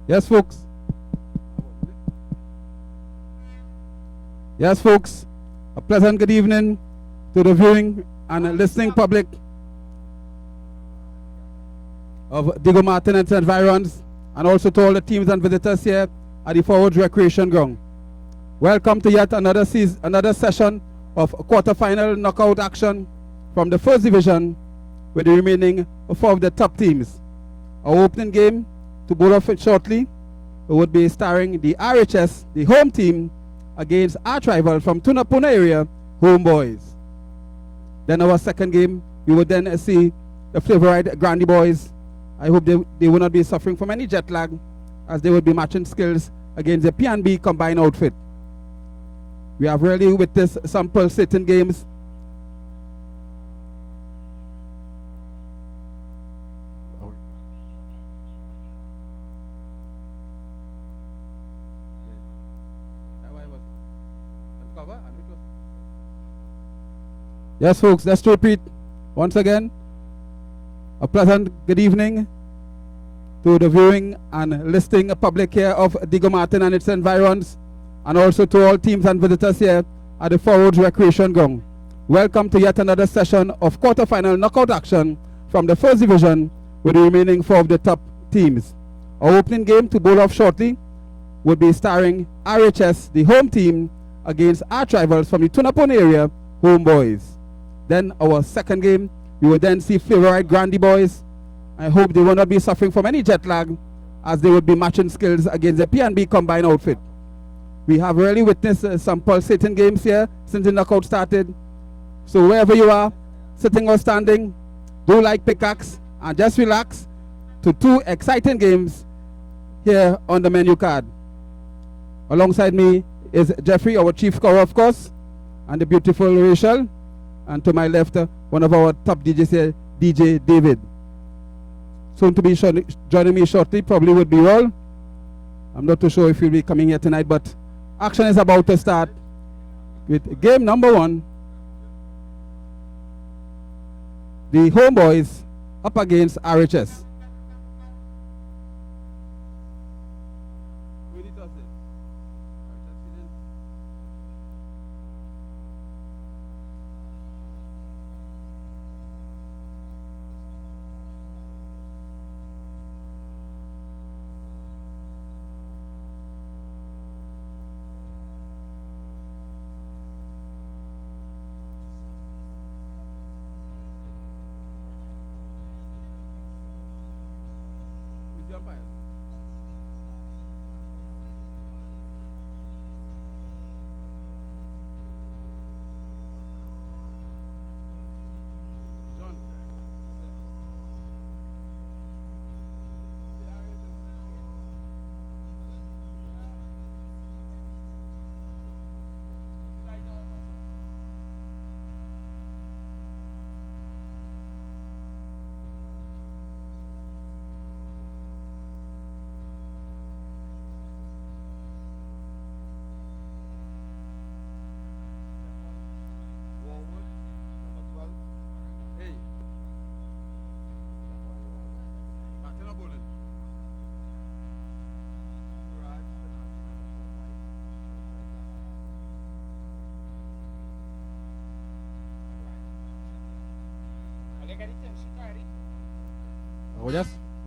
Yes, folks. Yes, folks. A pleasant good evening to the viewing and listening public of Diego Martin and its environs, and also to all the teams and visitors here at the Forwards Recreation Ground. Welcome to yet another session of quarter-final knockout action from the first division, with the remaining 4 of the top teams. Our opening game, to bowl off it shortly, would be starring the RHS, the home team, against arch rival from Tunapuna area, Homeboys. Then our second game, we would then see the Flavorite Grandy Boys. I hope they will not be suffering from any jet lag, as they would be matching skills against the P&B combined outfit. We have really witnessed some pulsating games. Yes, folks, let's repeat once again. A pleasant good evening to the viewing and listening public here of Diego Martin and its environs, and also to all teams and visitors here at the Forwards Recreation Ground. Welcome to yet another session of quarter-final knockout action from the first division, with the remaining 4 of the top teams. Our opening game, to bowl off shortly, would be starring RHS, the home team, against arch rivals from the Tunapuna area, Homeboys. Then our second game, we will then see Flavorite Grandy Boys. I hope they will not be suffering from any jet lag, as they would be matching skills against the P&B combined outfit. We have really witnessed some pulsating games here since the knockout started. So wherever you are, sitting or standing, do like pickaxe and just relax to 2 exciting games here on the menu card. Alongside me is Jeffrey, our chief scorer, of course, and the beautiful Rachel. And to my left, one of our top DJs here, DJ David. Soon to be joining me shortly, probably would be Roll. I'm not too sure if he'll be coming here tonight, but action is about to start with game number 1. The Homeboys up against RHS.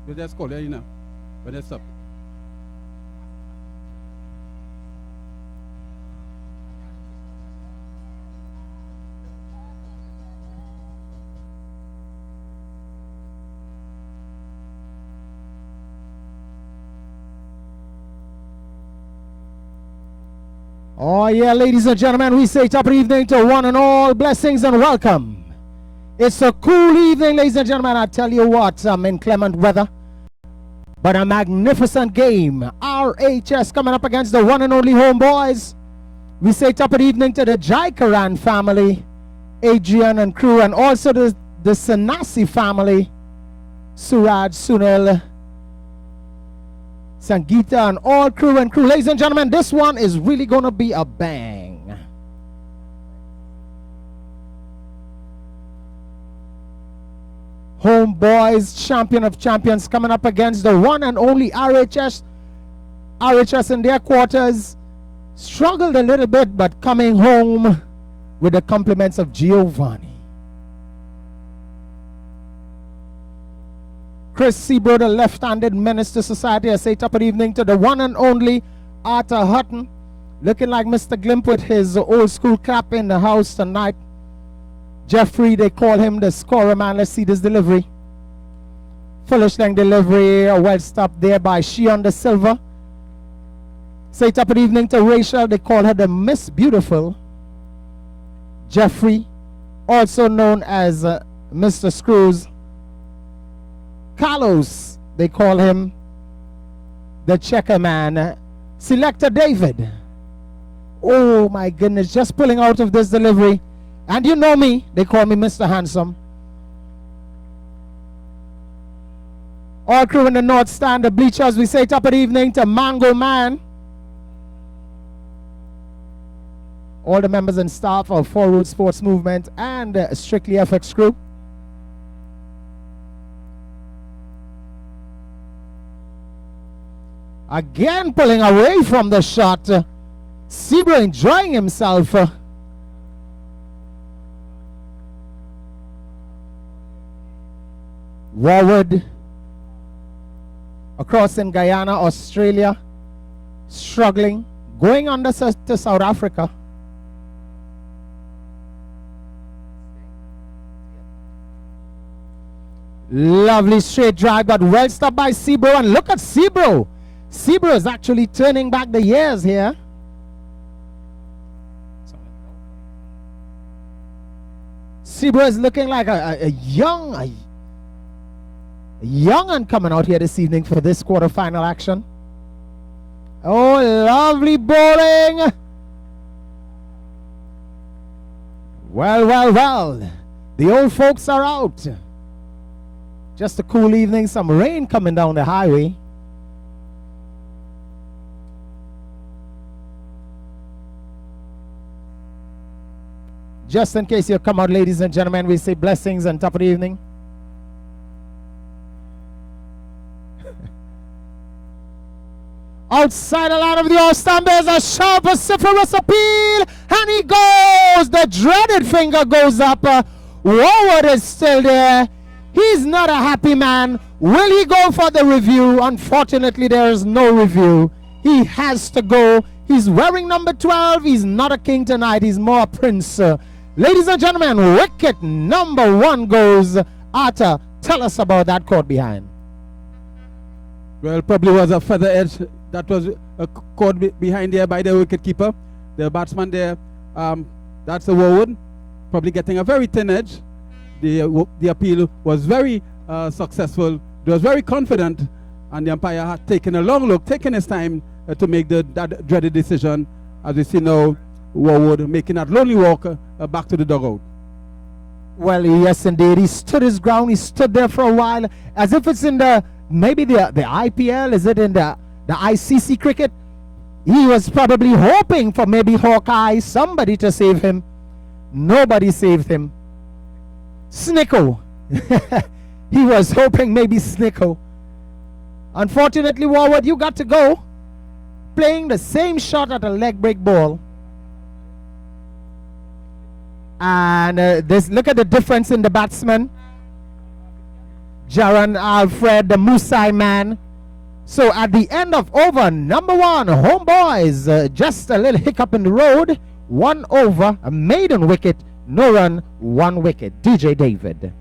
We'll just call you now when it's up. Oh yeah, ladies and gentlemen, we say top of the evening to one and all. Blessings and welcome. It's a cool evening, ladies and gentlemen. I tell you what, I'm in inclement weather, but a magnificent game. RHS coming up against the one and only Homeboys. We say top of the evening to the Jaikaran family, Adrian and crew, and also the Sanasi family, Suraj, Sunil, Sangeeta, and all crew and crew. Ladies and gentlemen, this one is really going to be a bang. Homeboys, champion of champions, coming up against the one and only RHS, RHS in their quarters struggled a little bit, but coming home with the compliments of Giovanni. Chris Sebro, the left-handed menace to society. I say top of the evening to the one and only Arthur Hutton, looking like Mr. Glimp with his old school cap in the house tonight. Jeffrey, they call him the scorer man. Let's see this delivery. Foolish length delivery, well stopped there by Shion de Silva. Say top of the evening to Rachel, they call her the Miss Beautiful. Jeffrey, also known as Mr. Screws. Carlos, they call him the checker man. Selector David. Oh my goodness, just pulling out of this delivery. And you know me, they call me Mr. Handsome. All crew in the North Stand, the bleachers, we say top of the evening to Mango Man. All the members and staff of Forward Sports Movement and Strictly FX crew. Again pulling away from the shot. Sebro enjoying himself. Warwood across in Guyana, Australia, struggling, going under to South Africa. Lovely straight drive, but well stopped by Sebro. And look at Sebro. Sebro is actually turning back the years here. Sebro is looking like a young and coming out here this evening for this quarterfinal action. Oh, lovely bowling. Well. The old folks are out. Just a cool evening, some rain coming down the highway. Just in case you come out, ladies and gentlemen, we say blessings and top of the evening. Outside the line of the All-Star, there's a sharp, vociferous appeal, and he goes. The dreaded finger goes up. Warwood is still there. He's not a happy man. Will he go for the review? Unfortunately, there is no review. He has to go. He's wearing number 12. He's not a king tonight. He's more a prince. Ladies and gentlemen, wicket number 1 goes. Arthur, tell us about that caught behind. Well, probably was a feather edge that was caught behind there by the wicket keeper. The batsman there, that's a Warwood, probably getting a very thin edge. The appeal was very successful. He was very confident, and the umpire had taken a long look, taken his time to make that dreaded decision. As we see now, Warwood making that lonely walk back to the dugout. Well, yes, indeed. He stood his ground. He stood there for a while, as if it's in maybe the IPL. Is it in the ICC cricket? He was probably hoping for maybe Hawkeye, somebody to save him. Nobody saved him. Snicko. He was hoping maybe Snicko. Unfortunately, Warwood, you got to go. Playing the same shot at a leg break ball. And look at the difference in the batsman. Jaron Alfred, the Musai man. So at the end of over number 1, homeboys, just a little hiccup in the road. 1 over, a maiden wicket, no run, 1 wicket. DJ David.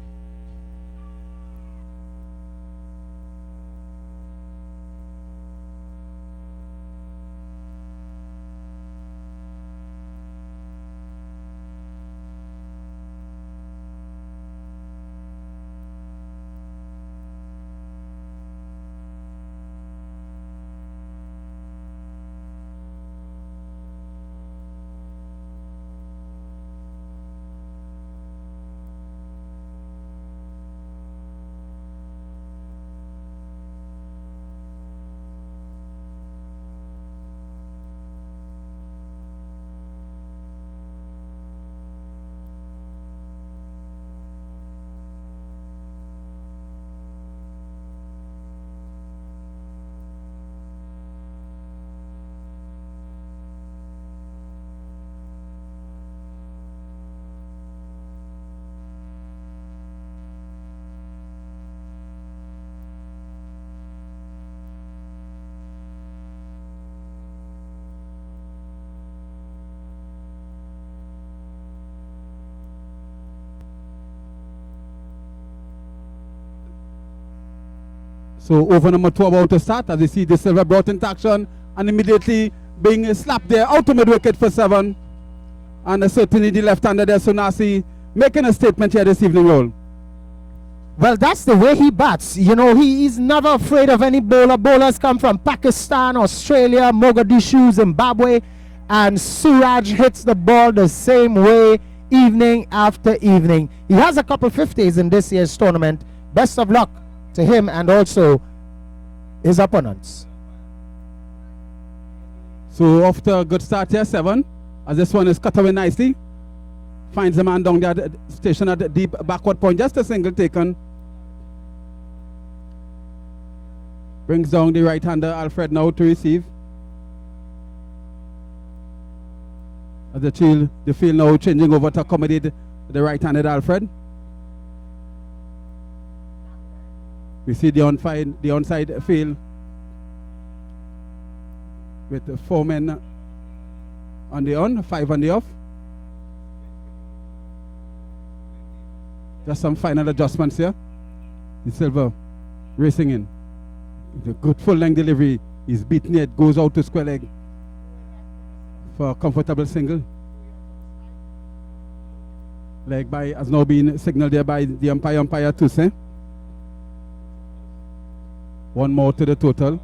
So over number 2 about to start as you see De Silva brought into action and immediately being slapped there out to mid wicket for 7. And certainly the left-hander there, Sunasi, making a statement here this evening, Roll. Well, that's the way he bats. You know, he is never afraid of any bowler. Bowlers come from Pakistan, Australia, Mogadishu, Zimbabwe, and Suraj hits the ball the same way evening after evening. He has a couple 50s in this year's tournament. Best of luck to him and also his opponents. So after a good start here, 7, as this one is cut away nicely. Finds the man down there, station at the deep backward point, just a single taken. Brings down the right-hander Alfred now to receive. As the field now changing over to accommodate the right-handed Alfred. We see the onside field with the 4 men on the on, 5 on the off. Just some final adjustments here. De Silva racing in. The good full length delivery. He's beaten it, goes out to square leg for a comfortable single. Leg by has now been signaled there by the umpire Toussaint. 1 more to the total.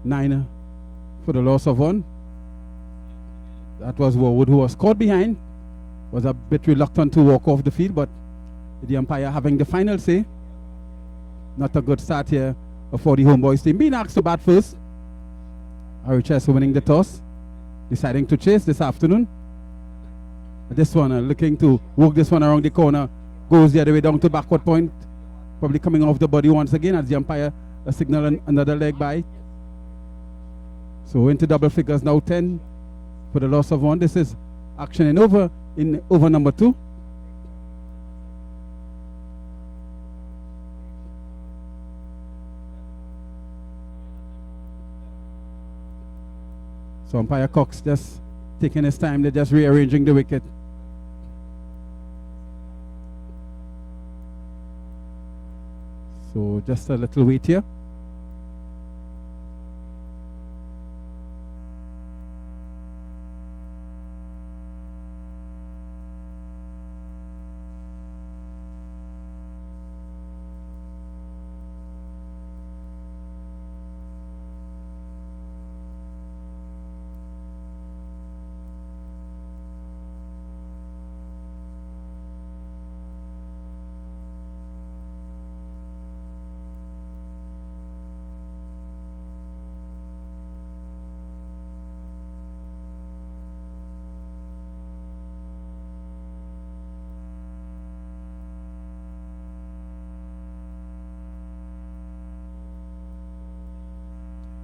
Nine for the loss of 1. That was Warwood, who was caught behind. Was a bit reluctant to walk off the field, but the umpire having the final say. Not a good start here for the homeboys team. Being asked to bat first. RHS winning the toss. Deciding to chase this afternoon. This one looking to work this one around the corner. Goes the other way down to backward point. Probably coming off the body once again as the umpire signal another leg by. So into double figures now, 10 for the loss of 1. This is action in over number 2. So umpire Cox just taking his time. They're just rearranging the wicket. So just a little wait here.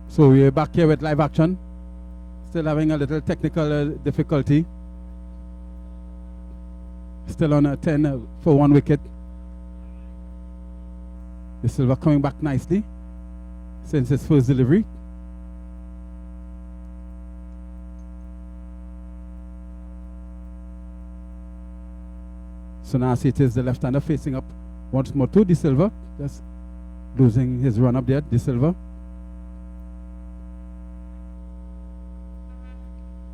So we're back here with live action. Still having a little technical difficulty. Still on a 10 for 1 wicket. De Silva coming back nicely since his first delivery. So now it is the left-hander facing up once more to De Silva. Just losing his run up there, De Silva.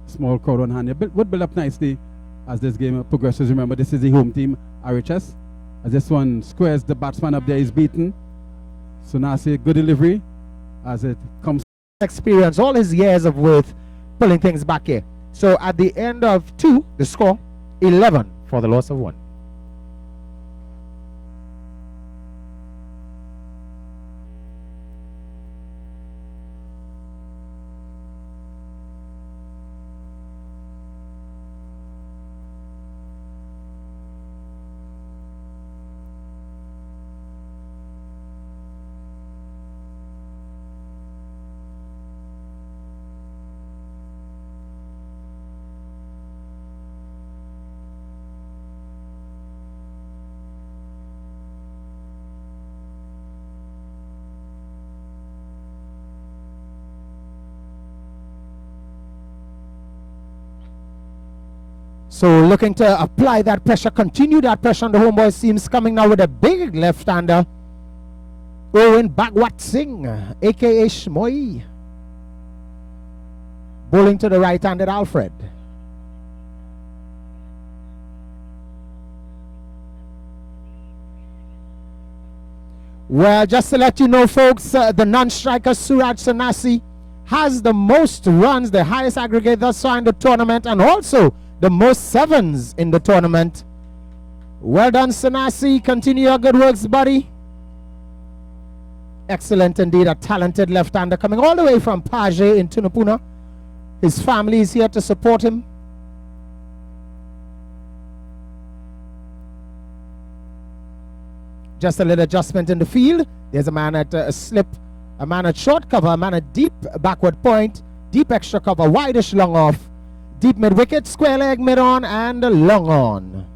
Small crowd on hand here. Would build up nicely as this game progresses. Remember, this is the home team, RHS. As this one squares the batsman up there, is beaten. So Nasi, good delivery as it comes. Experience, all his years of worth pulling things back here. So at the end of 2, the score 11 for the loss of 1. So looking to apply that pressure, continue that pressure on the homeboys. Seems coming now with a big left-hander. Owen Bhagwat Singh, aka Shmoy. Bowling to the right-handed Alfred. Well, just to let you know, folks, the non-striker Suraj Sanasi has the most runs, the highest aggregate thus far in the tournament, and also the most sevens in the tournament. Well done, Sanasi. Continue your good works, buddy. Excellent indeed. A talented left-hander coming all the way from Paje in Tunapuna. His family is here to support him. Just a little adjustment in the field. There's a man at a slip, a man at short cover, a man at deep backward point, deep extra cover, wideish long off, deep mid wicket, square leg mid on, and long on.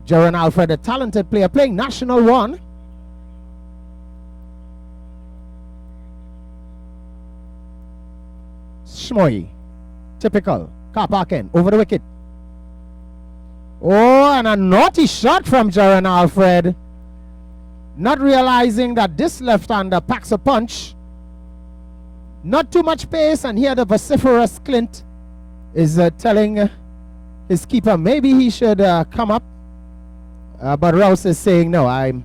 Jaron Alfred, a talented player playing National 1. Shmoy, typical, car parking, over the wicket. Oh, and a naughty shot from Jaron Alfred. Not realizing that this left-hander packs a punch. Not too much pace, and here the vociferous Clint is telling his keeper maybe he should come up. But Rouse is saying, no, I'm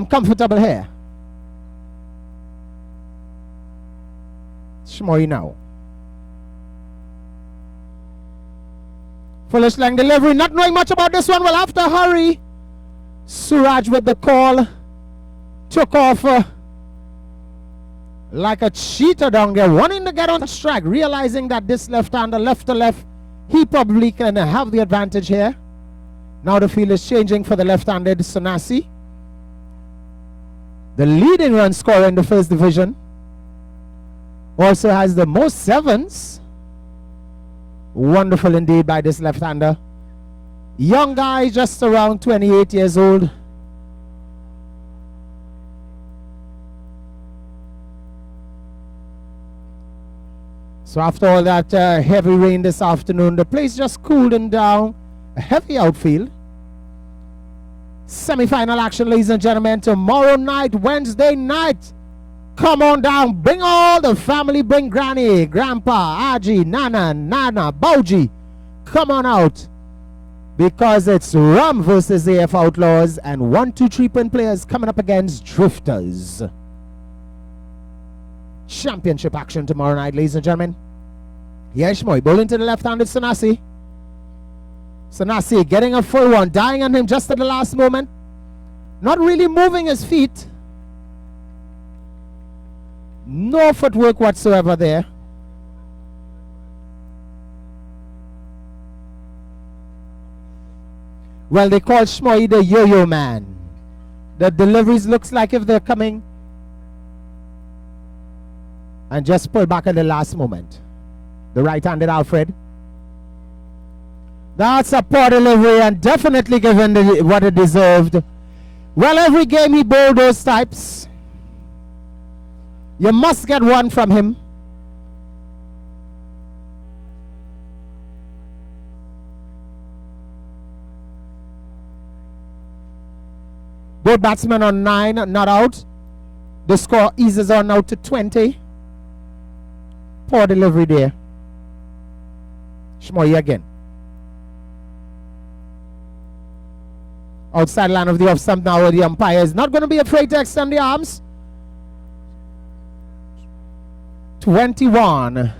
comfortable here. Shmoy now. Foolish lang delivery, not knowing much about this one. Well, after hurry, Suraj with the call. Took off like a cheater down there, wanting to get on strike, realizing that this left-hander left to left, he probably can have the advantage here. Now the field is changing for the left-handed Sanasi. The leading run scorer in the first division. Also has the most sevens. Wonderful indeed by this left-hander. Young guy, just around 28 years old. So after all that heavy rain this afternoon, the place just cooled and down. A heavy outfield. Semi-final action, ladies and gentlemen, tomorrow night, Wednesday night. Come on down, bring all the family, bring Granny, Grandpa, Aji, Nana, Bauji. Come on out. Because it's Rum versus AF Outlaws and 1, 2, 3 pin players coming up against Drifters. Championship action tomorrow night, ladies and gentlemen. Yes, Shmoy, bowling to the left-handed Sanasi. Sanasi getting a full one, dying on him just at the last moment. Not really moving his feet. No footwork whatsoever there. Well, they call Shmoy the yo-yo man. The deliveries looks like if they're coming and just pull back at the last moment. The right-handed Alfred. That's a poor delivery and definitely given what it deserved. Well, every game he bowled those types. You must get one from him. Both batsmen on 9, not out. The score eases on now to 20. Poor delivery there. Shmoy again. Outside line of the off stump now, the umpire is not going to be afraid to extend the arms. 21.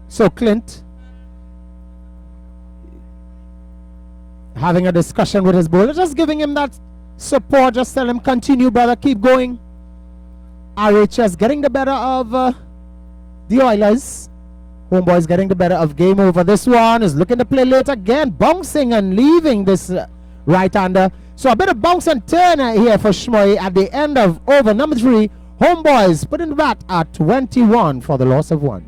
So Clint having a discussion with his bowler, just giving him that support, just tell him continue brother, keep going. RHS getting the better of the Oilers. Homeboys getting the better of game over. This one is looking to play late again, bouncing and leaving this right-hander. So a bit of bounce and turn here for Shmoy at the end of over number 3. Homeboys putting the bat at 21 for the loss of 1.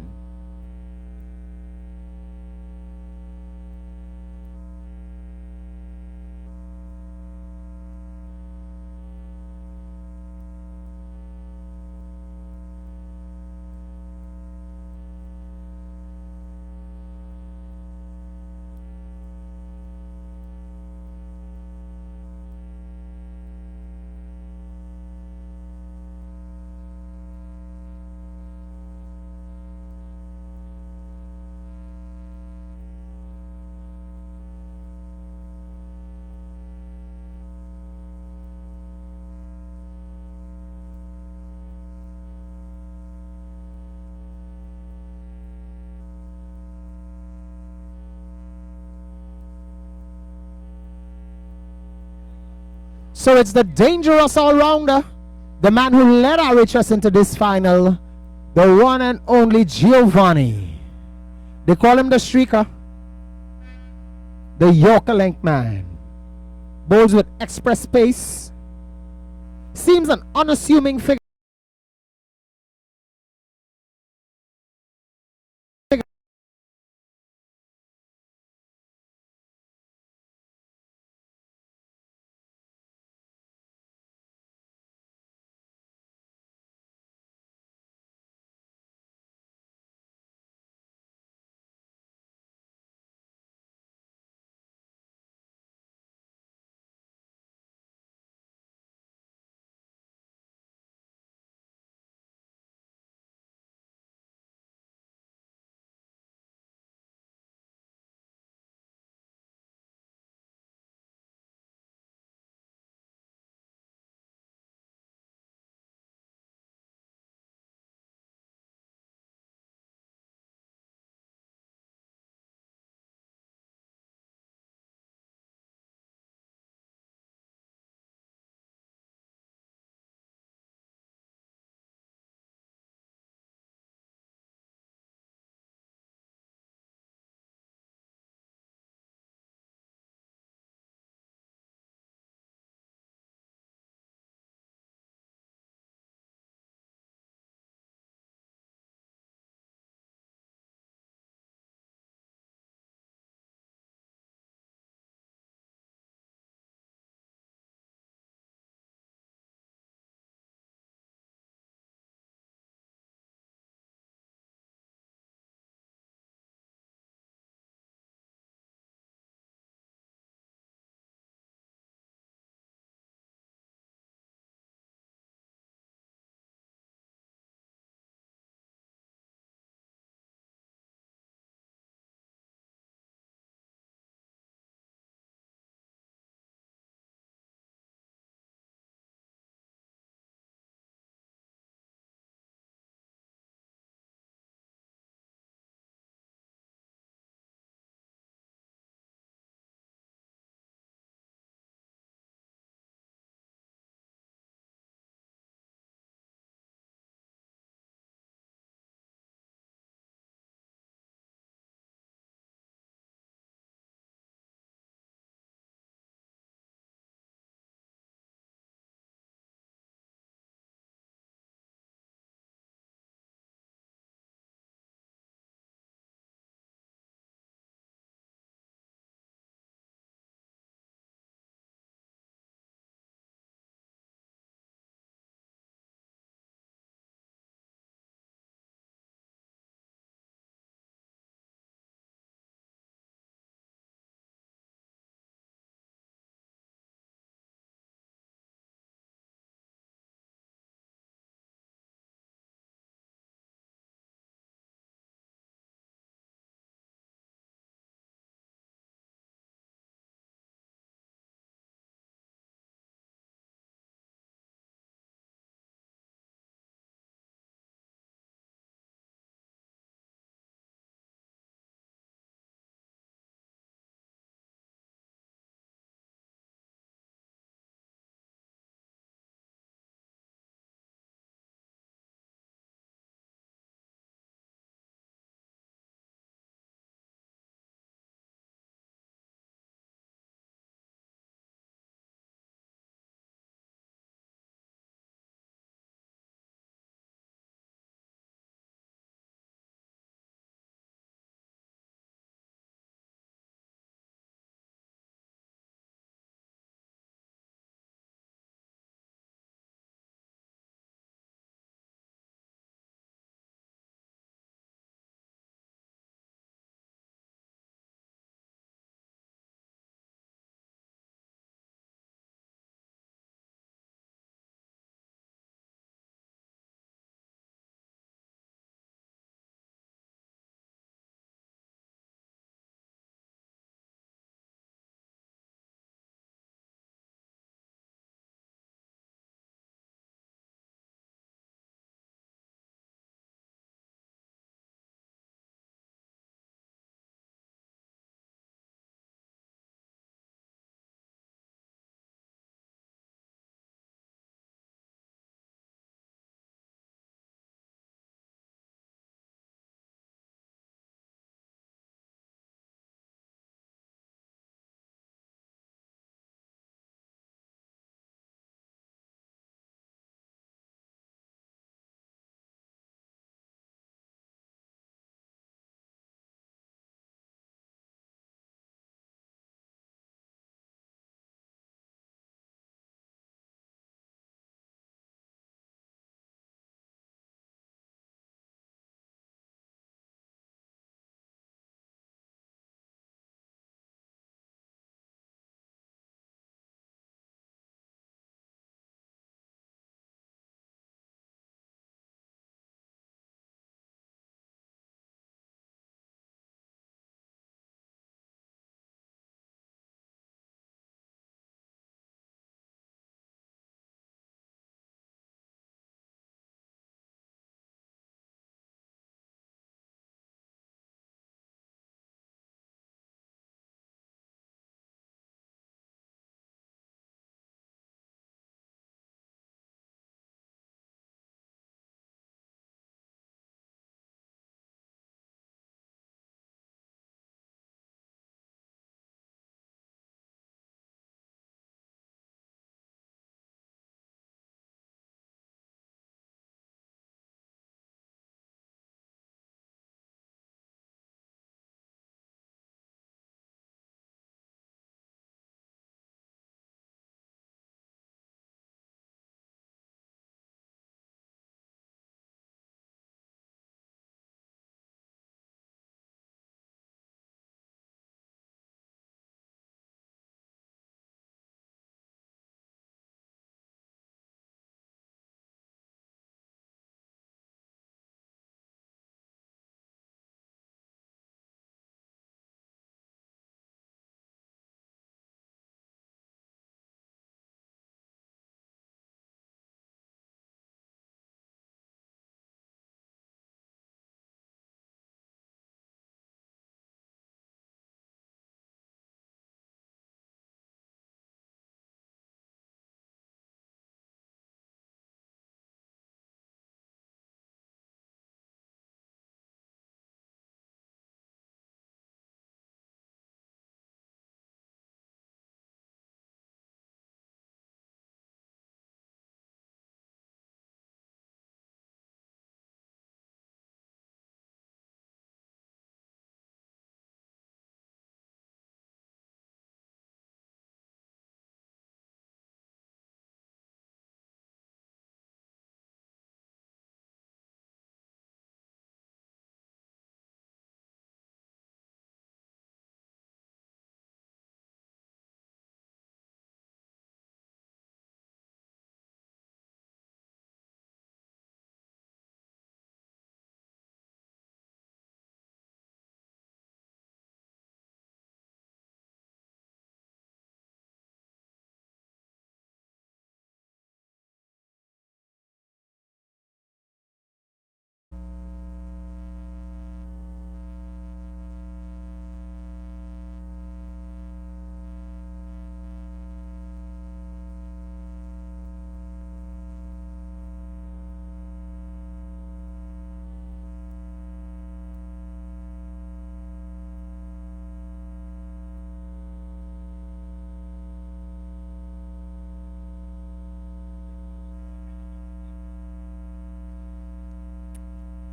So it's the dangerous all-rounder, the man who led RHS into this final, the one and only Giovanni. They call him the streaker, the Yorker length man. Bowls with express pace. Seems an unassuming figure.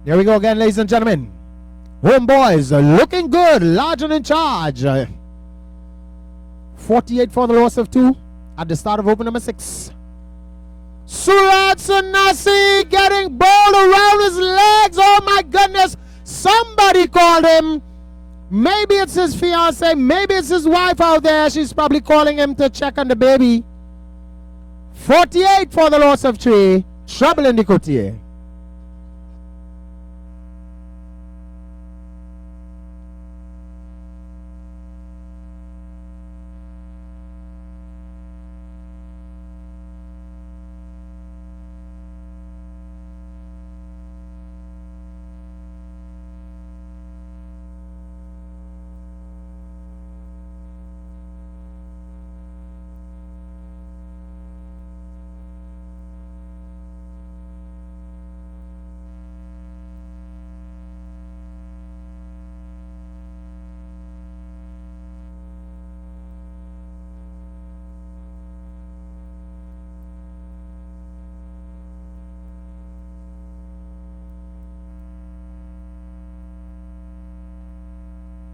Here we go again, ladies and gentlemen. Homeboys looking good, large and in charge. 48 for the loss of 2 at the start of over number 6. Surat Sunasi getting bowled around his legs. Oh my goodness. Somebody called him. Maybe it's his fiance, maybe it's his wife out there. She's probably calling him to check on the baby. 48 for the loss of 3. Trouble in the courtier.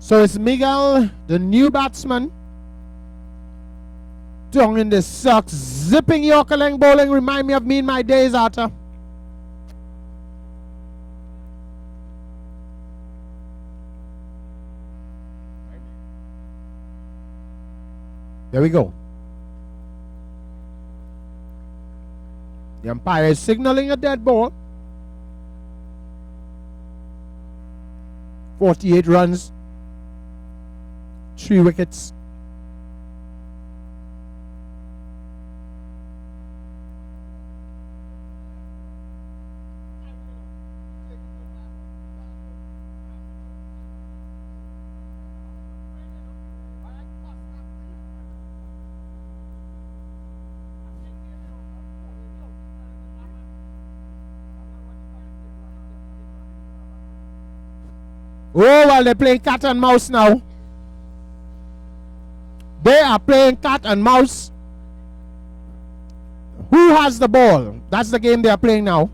So it's Miguel, the new batsman, down in the socks, zipping Yorker length bowling. Remind me of me in my days, Arthur. There we go. The umpire is signaling a dead ball. 48 runs. 3 wickets. Oh, well, they're playing cat and mouse now. They are playing cat and mouse. Who has the ball? That's the game they are playing now.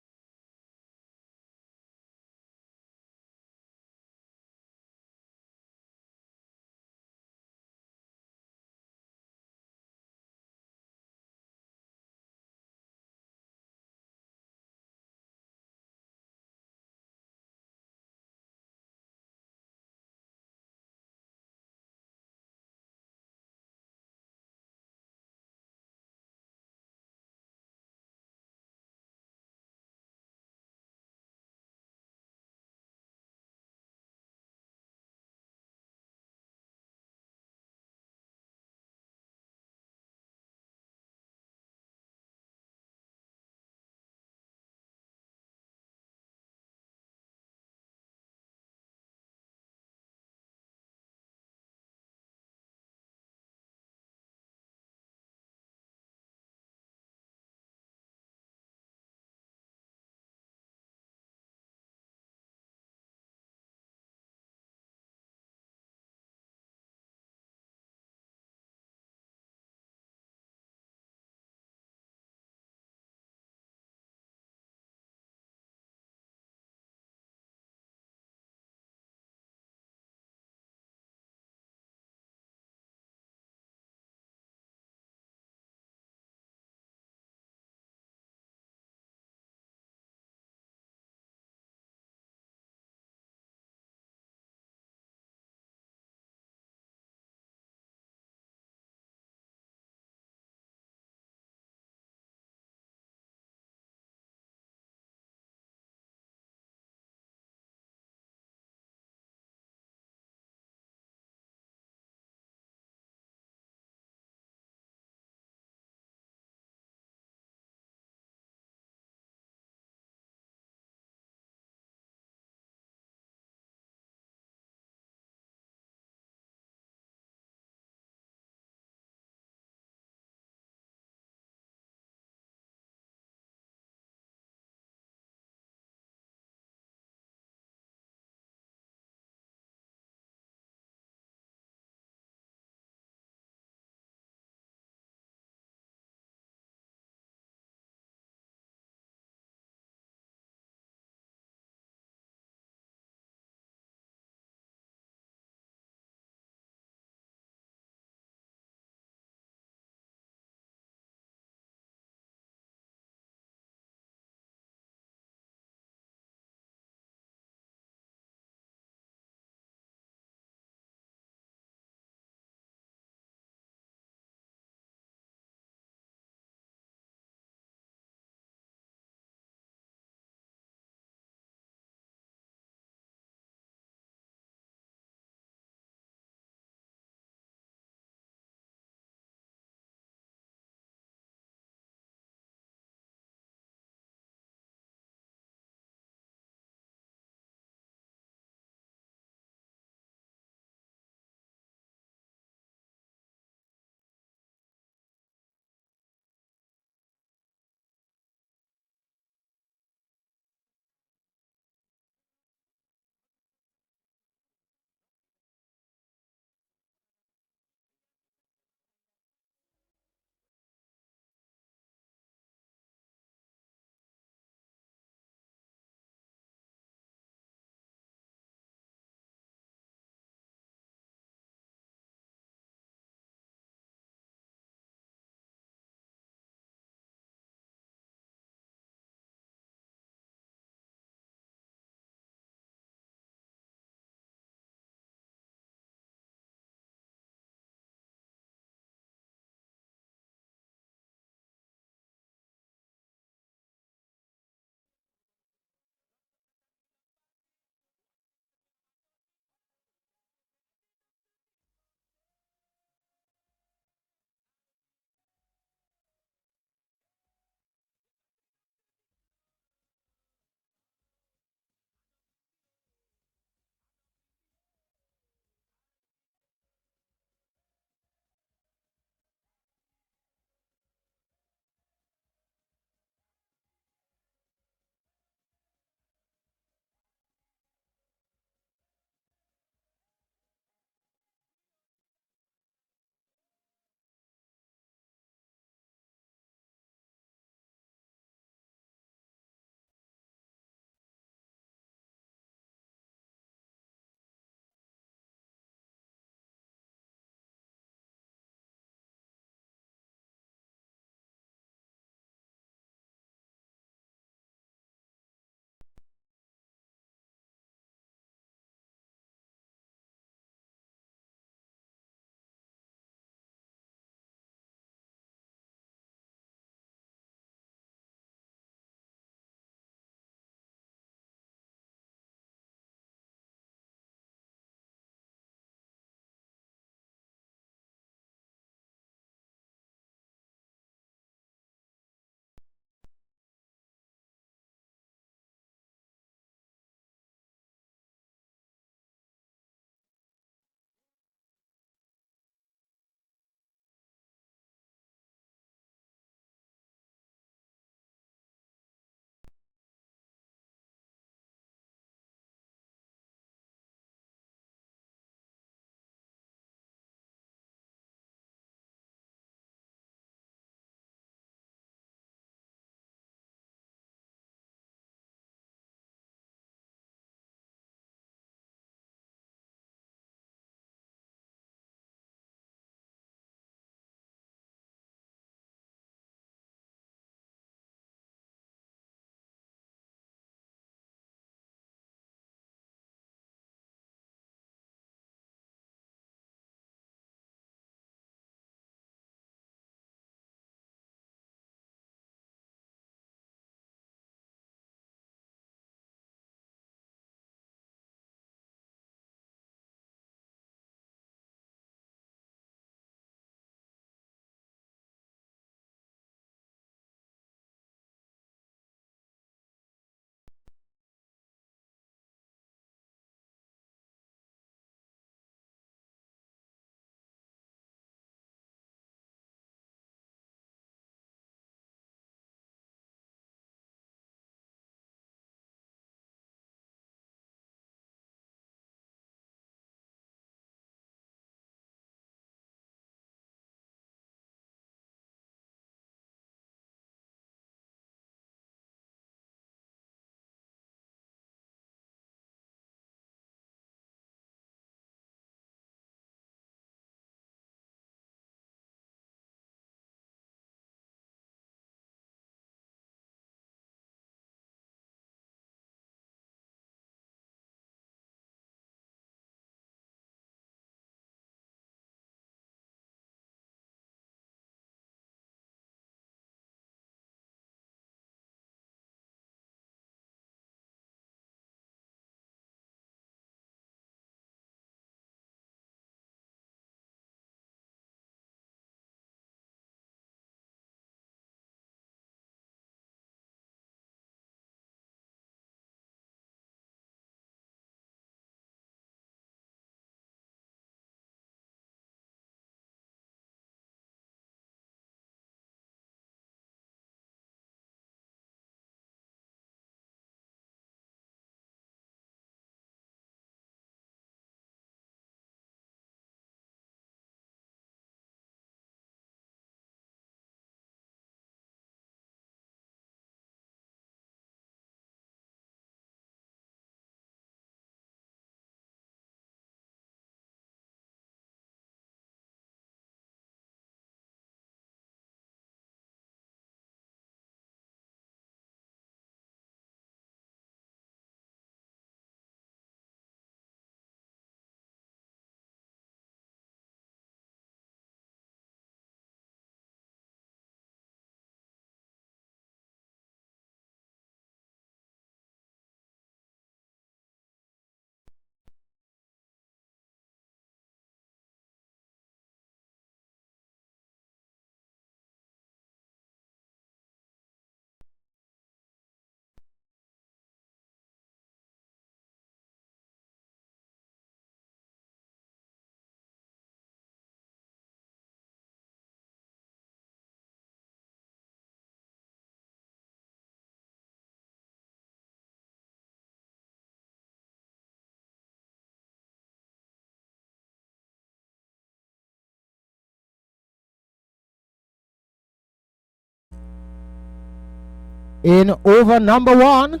in over number 1.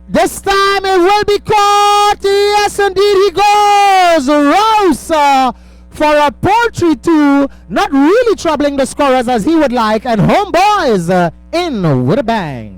This time it will be caught. Yes, indeed, he goes. Rouse for a poultry 2. Not really troubling the scorers as he would like. And Homeboys in with a bang.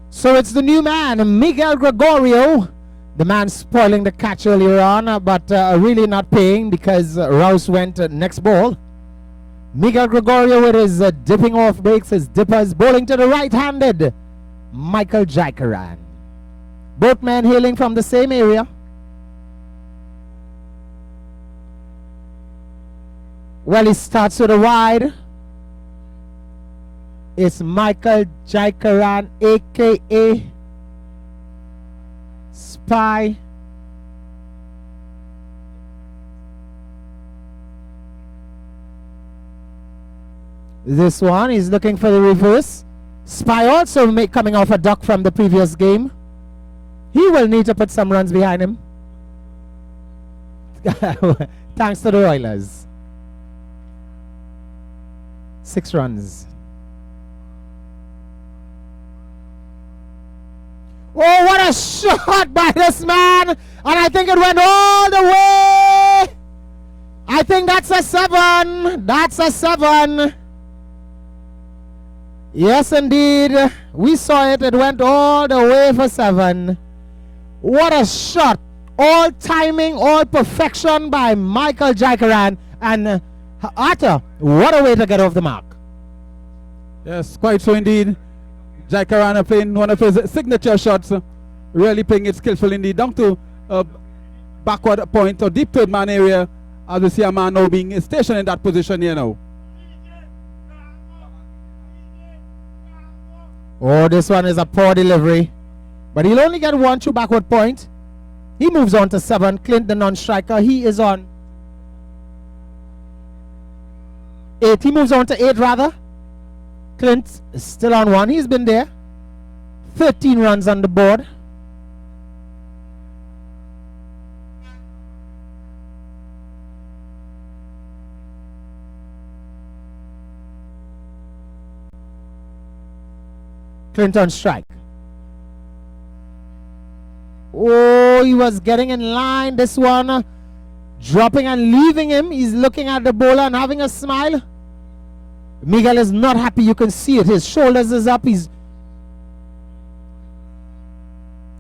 So it's the new man, Miguel Gregorio. The man spoiling the catch earlier on, but really not paying because Rouse went next ball. Miguel Gregorio with his dipping off breaks, his dippers, bowling to the right-handed Michael Jaikaran. Both men hailing from the same area. Well, he starts with a wide. It's Michael Jaikaran, a.k.a. Spy. This one is looking for the reverse. Spy also coming off a duck from the previous game. He will need to put some runs behind him. Thanks to the Oilers. 6 runs. Oh, what a shot by this man. And I think it went all the way. I think that's a 7. That's a 7. Yes, indeed. We saw it. It went all the way for 7. What a shot. All timing, all perfection by Michael Jaikaran. And Arthur, what a way to get off the mark. Yes, quite so indeed. Jaikaran playing one of his signature shots, really playing it skillful indeed, down to backward point or deep third man area, as we see a man now being stationed in that position here now. Oh, this one is a poor delivery, but he'll only get 1 through backward point. He moves on to 7. Clint, the non-striker, he is on 8. He moves on to 8 rather. Clint is still on 1. He's been there. 13 runs on the board. Clint on strike. Oh, he was getting in line. This one dropping and leaving him. He's looking at the bowler and having a smile. Miguel is not happy. You can see it. His shoulders is up. He's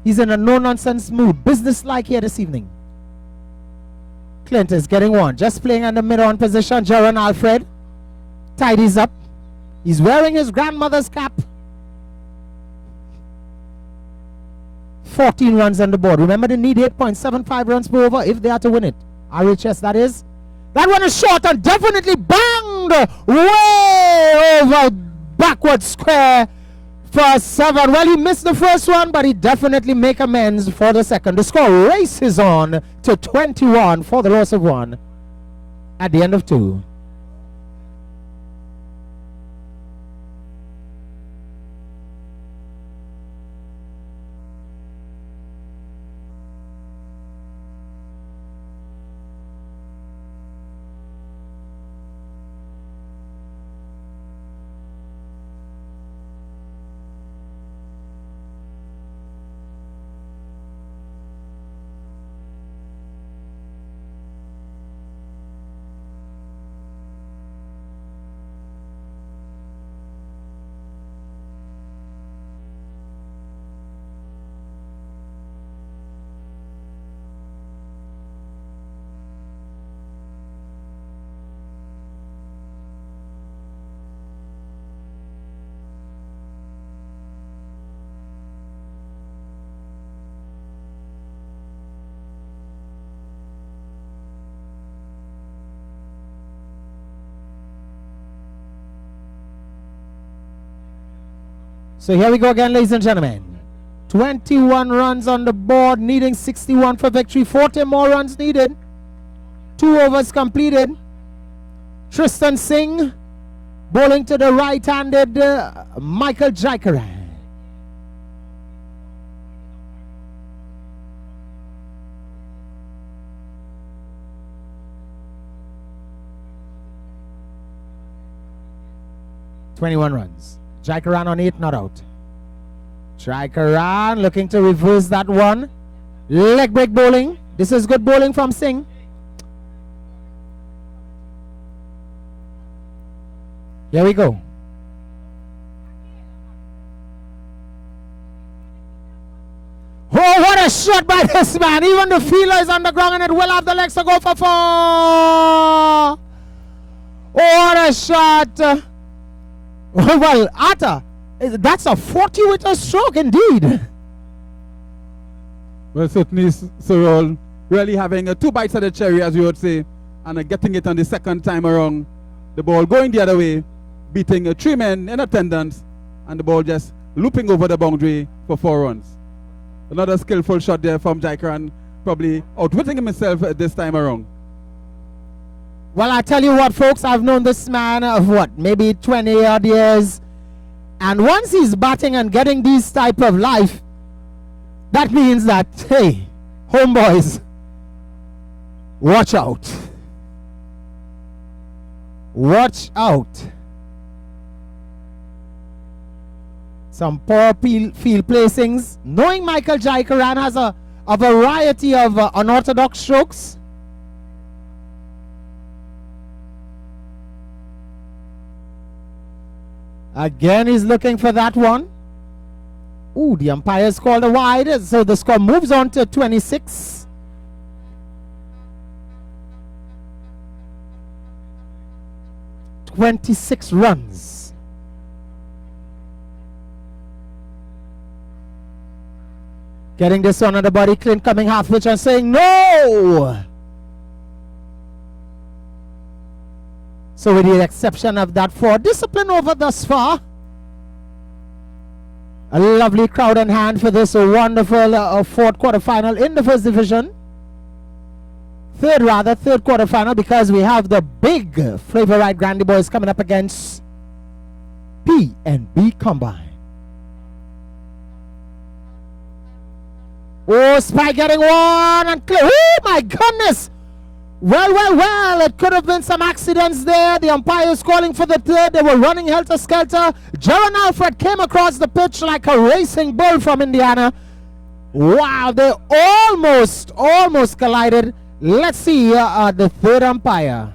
in a no-nonsense mood. Business-like here this evening. Clint is getting 1. Just playing in the mid-on position. Jaron Alfred tidies up. He's wearing his grandmother's cap. 14 runs on the board. Remember, they need 8.75 runs per over if they are to win it. RHS, that is. That one is short and definitely banged way over backward square for 7. Well, he missed the first one, but he definitely make amends for the second. The score races on to 21 for the loss of 1 at the end of 2. So here we go again, ladies and gentlemen. 21 runs on the board, needing 61 for victory. 40 more runs needed. 2 overs completed. Tristan Singh bowling to the right-handed Michael Jaikaran. (21 runs). Jaikaran on 8, not out. Jaikaran looking to reverse that one. Leg break bowling. This is good bowling from Singh. Here we go. Oh, what a shot by this man. Even the fielder is on the ground and it will have the legs to go for 4. Oh, what a shot. Well, Atta, that's a 40 with a stroke indeed. Well, certainly, Cyril, really having 2 bites of the cherry, as you would say, and getting it on the second time around. The ball going the other way, beating 3 men in attendance, and the ball just looping over the boundary for 4 runs. Another skillful shot there from Jaikaran, probably outwitting himself this time around. Well, I tell you what, folks, I've known this man of what, maybe 20 odd years. And once he's batting and getting these type of life, that means that, hey, homeboys, watch out. Watch out. Some poor field placings. Knowing Michael Jaikaran has a variety of unorthodox strokes. Again, he's looking for that one. Ooh, the umpire's called a wide, so the score moves on to 26. (26 runs). Getting this one on the body, Clint coming half pitch and saying no. So with the exception of that 4, discipline over thus far. A lovely crowd on hand for this wonderful 4th quarterfinal in the first division. Third quarterfinal, because we have the big Flavor Right Grandy Boys coming up against P&B Combine. Oh, Spy getting one and clear. Oh my goodness. Well, it could have been some accidents there. The umpire is calling for the 3rd. They were running helter-skelter. Jaron Alfred came across the pitch like a racing bull from Indiana. Wow, they almost collided. Let's see the 3rd umpire.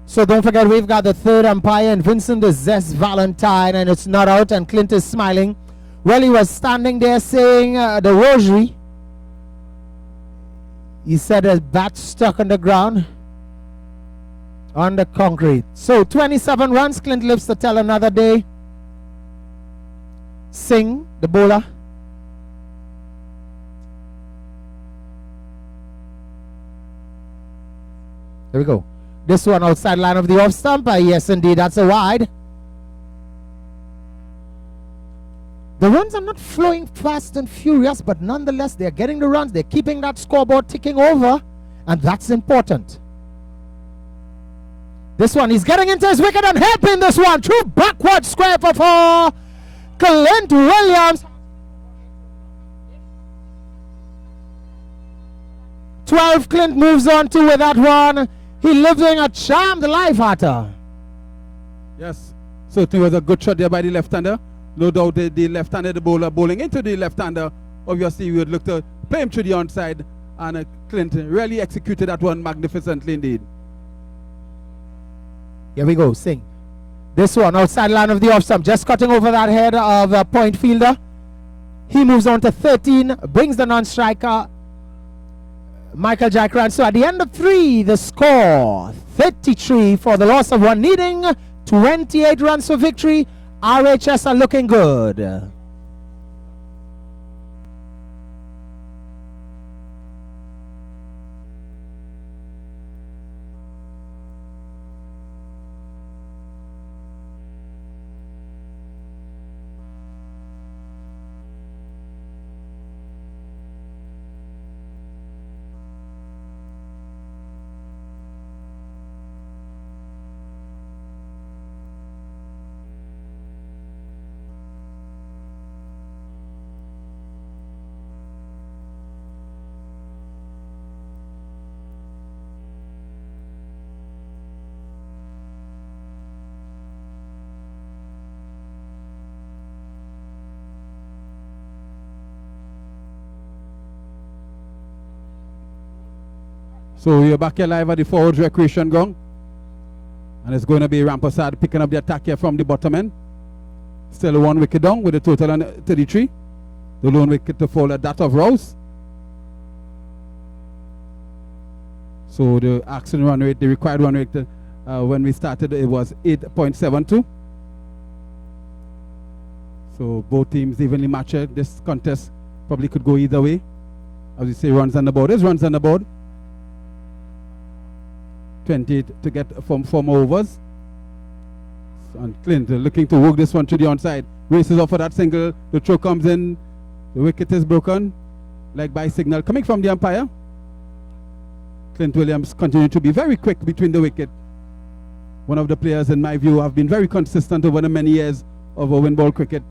So don't forget, we've got the 3rd umpire and Vincent the Zest Valentine, and it's not out, and Clint is smiling. Well, he was standing there saying the rosary. He said his bat stuck on the ground, on the concrete. So 27 runs, Clint lives to tell another day. Singh, the bowler. There we go. This one outside line of the off stumper. Yes, indeed, that's a wide. The runs are not flowing fast and furious, but nonetheless, they're getting the runs. They're keeping that scoreboard ticking over. And that's important. This one, he's getting into his wicket and helping this one. True backward square for 4. Clint Williams. 12, Clint moves on to with that one. He living a charmed life, Hatter. Yes, certainly was a good shot there by the left-hander. No doubt the left-hander, the bowler bowling into the left-hander. Obviously, we would look to play him to the onside, and Clint really executed that one magnificently indeed. Here we go, Singh. This one outside line of the off stump, just cutting over that head of a point fielder. He moves on to 13, brings the non-striker Michael Jackran. So at the end of 3, the score 33 for the loss of 1, needing 28 runs for victory. RHS are looking good. So we're back here live at the Forwards Recreation Ground. And it's going to be Rampasad picking up the attack here from the bottom end. Still 1 wicket down with a total on 33. The lone wicket to fall at that of Rouse. So the action run rate, the required run rate when we started, it was 8.72. So both teams evenly matched. This contest probably could go either way. As you say, runs on the board. There's runs on the board. 28 to get from 4 more overs. And Clint looking to work this one to the onside. Races off for that single. The throw comes in. The wicket is broken. Like by signal coming from the umpire. Clint Williams continued to be very quick between the wicket. One of the players, in my view, have been very consistent over the many years of Owen ball cricket.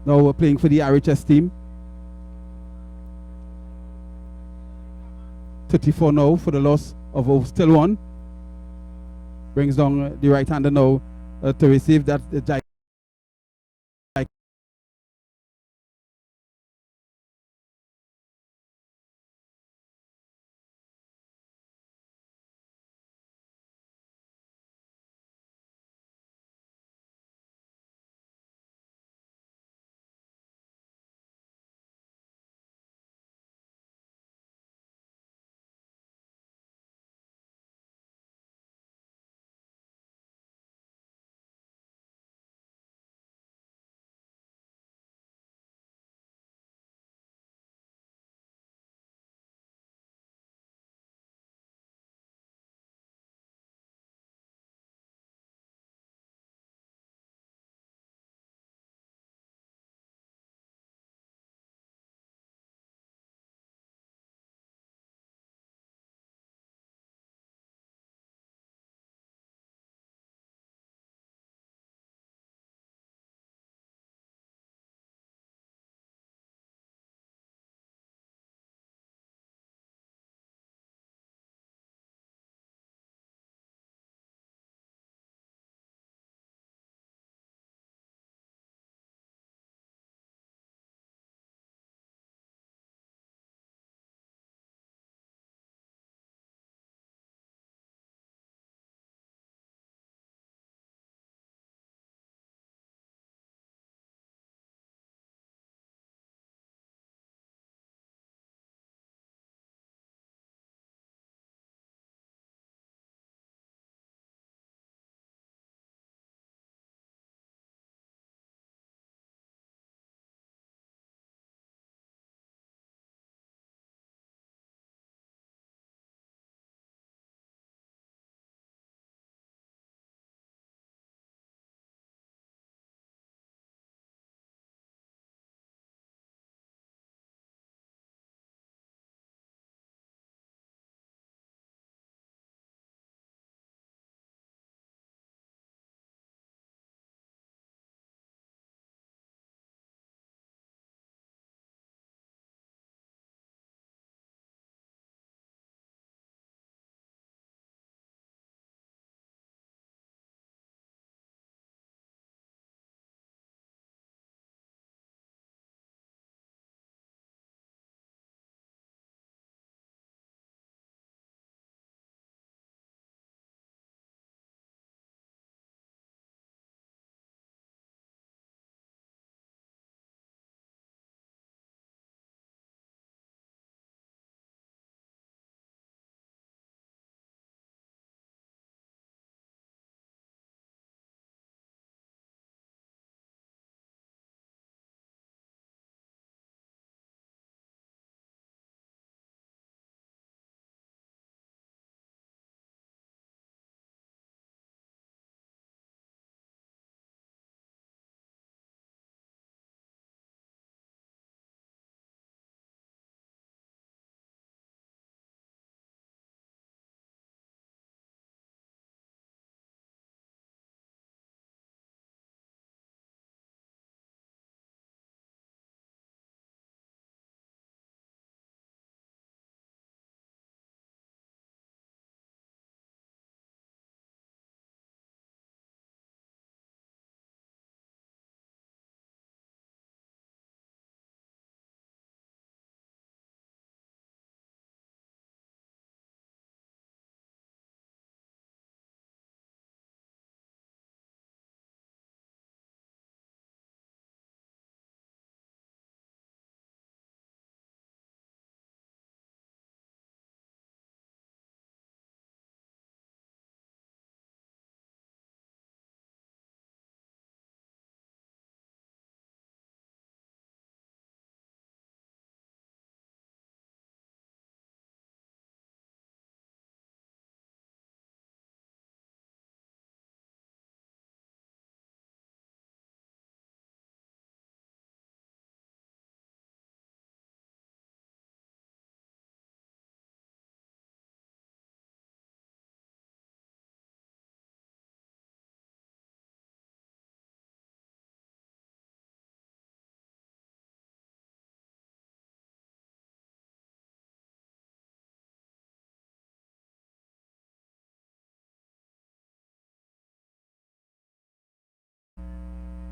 Now we're playing for the RHS team. 34 now for the loss of still 1. Brings down the right-hander now to receive that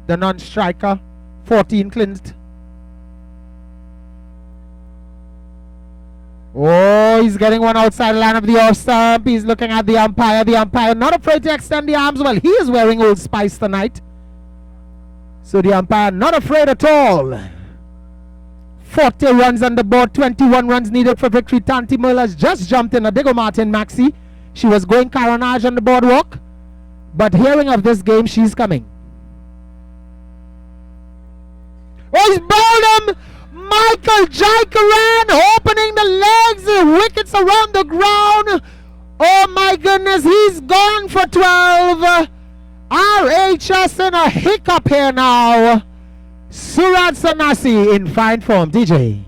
the non-striker. 14, Clint. Oh, he's getting one outside the line of the off stump. He's looking at the umpire. The umpire not afraid to extend the arms. Well, he is wearing Old Spice tonight. So the umpire not afraid at all. 40 runs on the board, 21 runs needed for victory. Tanti Mullers just jumped in a Diego Martin Maxi. She was going carnage on the boardwalk, but hearing of this game, she's coming. Oh, he's bowled him! Michael Jaikaran opening the legs, wickets around the ground. Oh my goodness, he's gone for 12. RHS in a hiccup here now. Suraj Sanasi in fine form. DJ.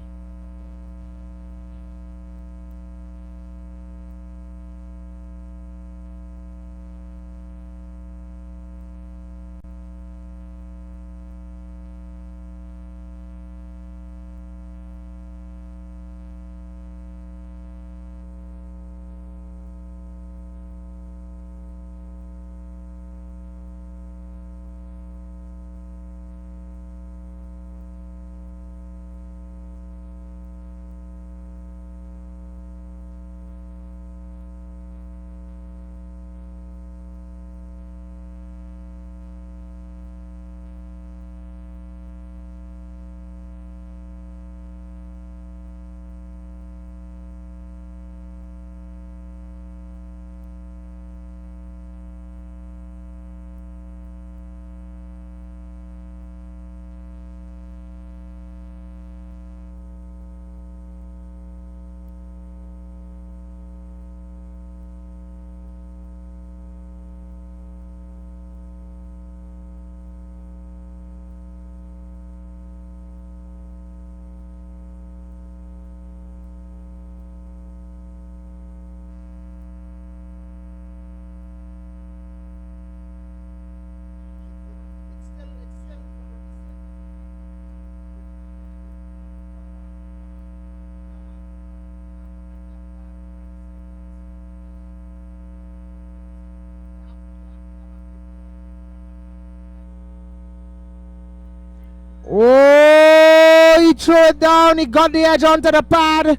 Oh, he threw it down. He got the edge onto the pad.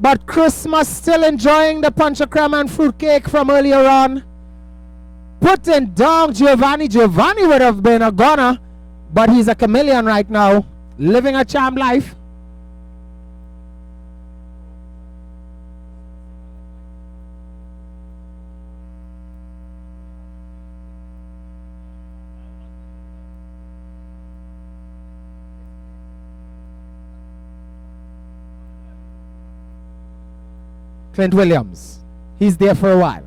But Christmas still enjoying the punch of crema and fruitcake from earlier on. Putting down Giovanni. Giovanni would have been a goner, but he's a chameleon right now, living a charmed life. Clint Williams. He's there for a while.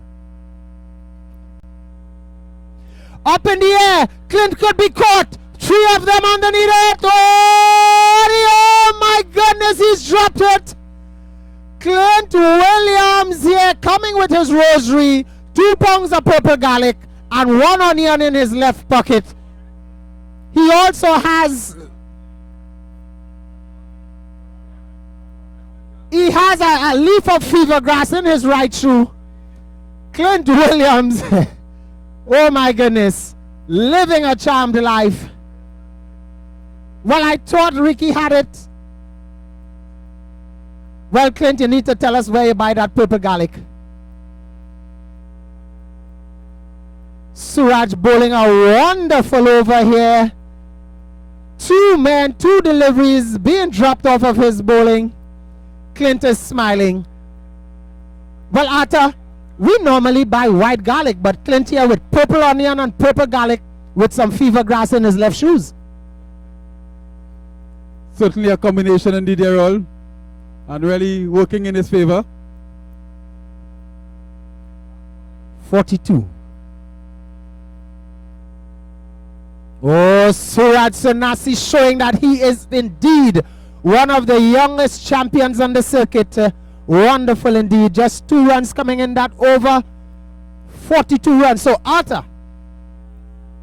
Up in the air. Clint could be caught. 3 of them underneath it. Oh my goodness, he's dropped it. Clint Williams here coming with his rosary. 2 pounds of purple garlic and 1 onion in his left pocket. He also has a leaf of fever grass in his right shoe. Clint Williams, oh my goodness, living a charmed life. Well, I thought Ricky had it. Well, Clint, you need to tell us where you buy that purple garlic. Suraj bowling a wonderful over here. 2 men, 2 deliveries being dropped off of his bowling. Clint is smiling. Well, Arthur, we normally buy white garlic, but Clint here with purple onion and purple garlic with some fever grass in his left shoes. Certainly a combination indeed there, all, and really working in his favor. 42. Oh, Suraj Sanasi showing that he is indeed one of the youngest champions on the circuit. Wonderful indeed. Just 2 runs coming in that over. 42 runs. So Arthur,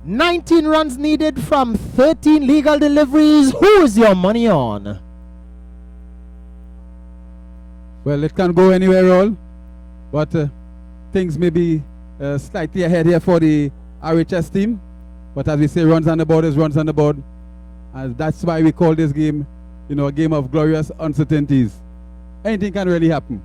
19 runs needed from 13 legal deliveries. Who is your money on? Well, it can go anywhere, all, but things may be slightly ahead here for the RHS team. But as we say, runs on the board is runs on the board. And that's why we call this game, a game of glorious uncertainties. Anything can really happen.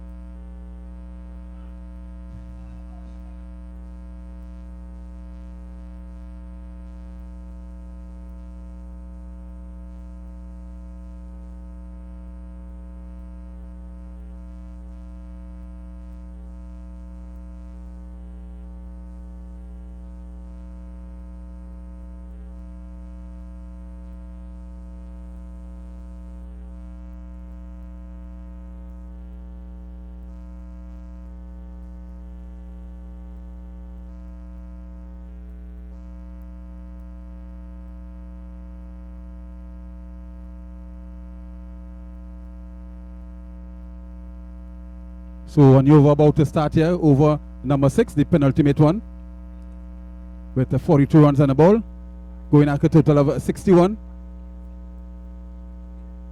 So a new over about to start here, over number 6, the penultimate one, with 42 runs on the ball, going at a total of 61.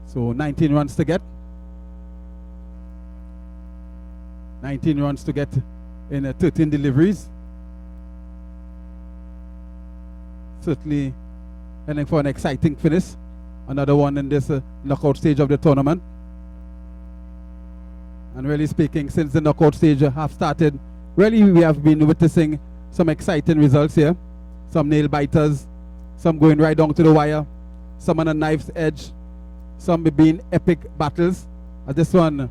So 19 runs to get. 19 runs to get in 13 deliveries. Certainly heading for an exciting finish. Another one in this knockout stage of the tournament. And really speaking, since the knockout stage have started, really we have been witnessing some exciting results here. Some nail biters, some going right down to the wire, some on a knife's edge, some being epic battles. This one,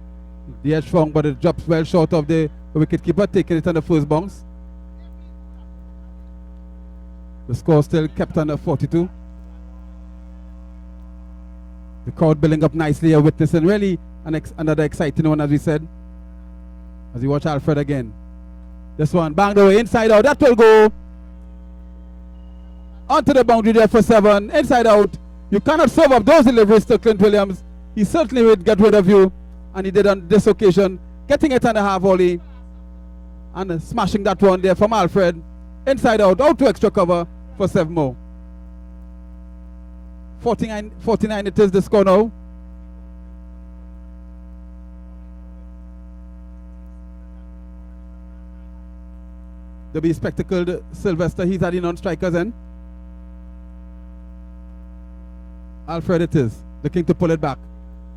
the edge strong, but it drops well short of the wicketkeeper, taking it on the first bounce. The score still kept under 42. The crowd building up nicely here, witnessing really another exciting one, as we said. As you watch Alfred again. This one, banged away, inside out, that will go onto the boundary there for 7, inside out. You cannot serve up those deliveries to Clint Williams. He certainly would get rid of you, and he did on this occasion, getting it on the half volley and smashing that one there from Alfred. Inside out to extra cover for 7 more. 49 it is the score now. The bespectacled Sylvester, he's adding on strikers end. Alfred it is, looking to pull it back.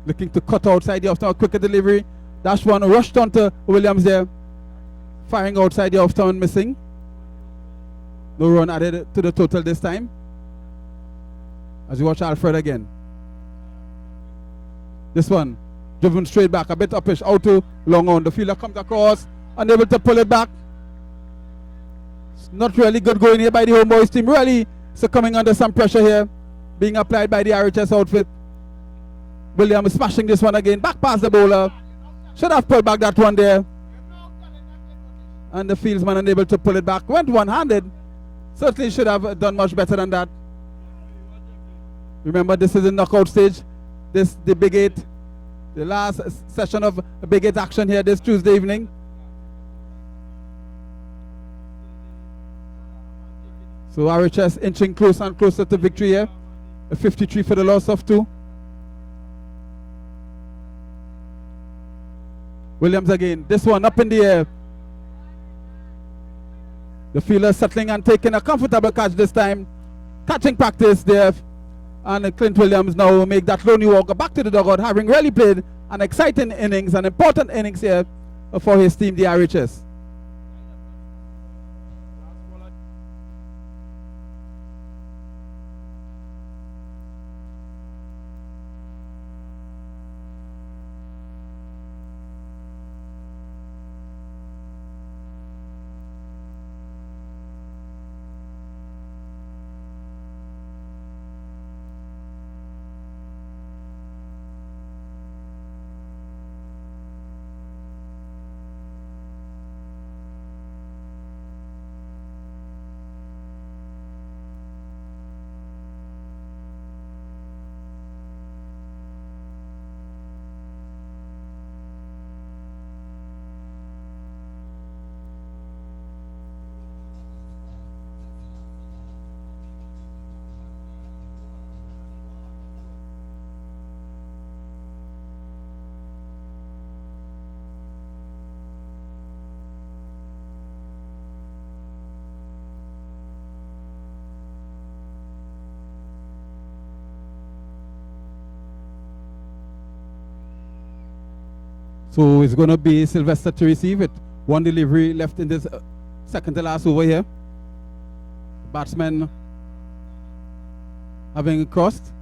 Looking to cut outside the off-town, quicker delivery. Dash one, rushed onto Williams there. Firing outside the off-town, missing. No run added to the total this time. As you watch Alfred again. This one, driven straight back, a bit uppish, out to long on. The fielder comes across, unable to pull it back. Not really good going here by the homeboys team. Really succumbing under some pressure here. Being applied by the RHS outfit. Williams smashing this one again. Back past the bowler. Should have pulled back that one there. And the fieldsman unable to pull it back. Went one-handed. Certainly should have done much better than that. Remember, this is the knockout stage. This the Big 8. The last session of Big 8 action here this Tuesday evening. So RHS inching closer and closer to victory here. A 53 for the loss of 2. Williams again. This one up in the air. The fielder settling and taking a comfortable catch this time. Catching practice there. And Clint Williams now make that lonely walk back to the dugout, having really played an exciting innings, an important innings here for his team, the RHS. So it's going to be Sylvester to receive it. One delivery left in this second to last over here. Batsman having crossed.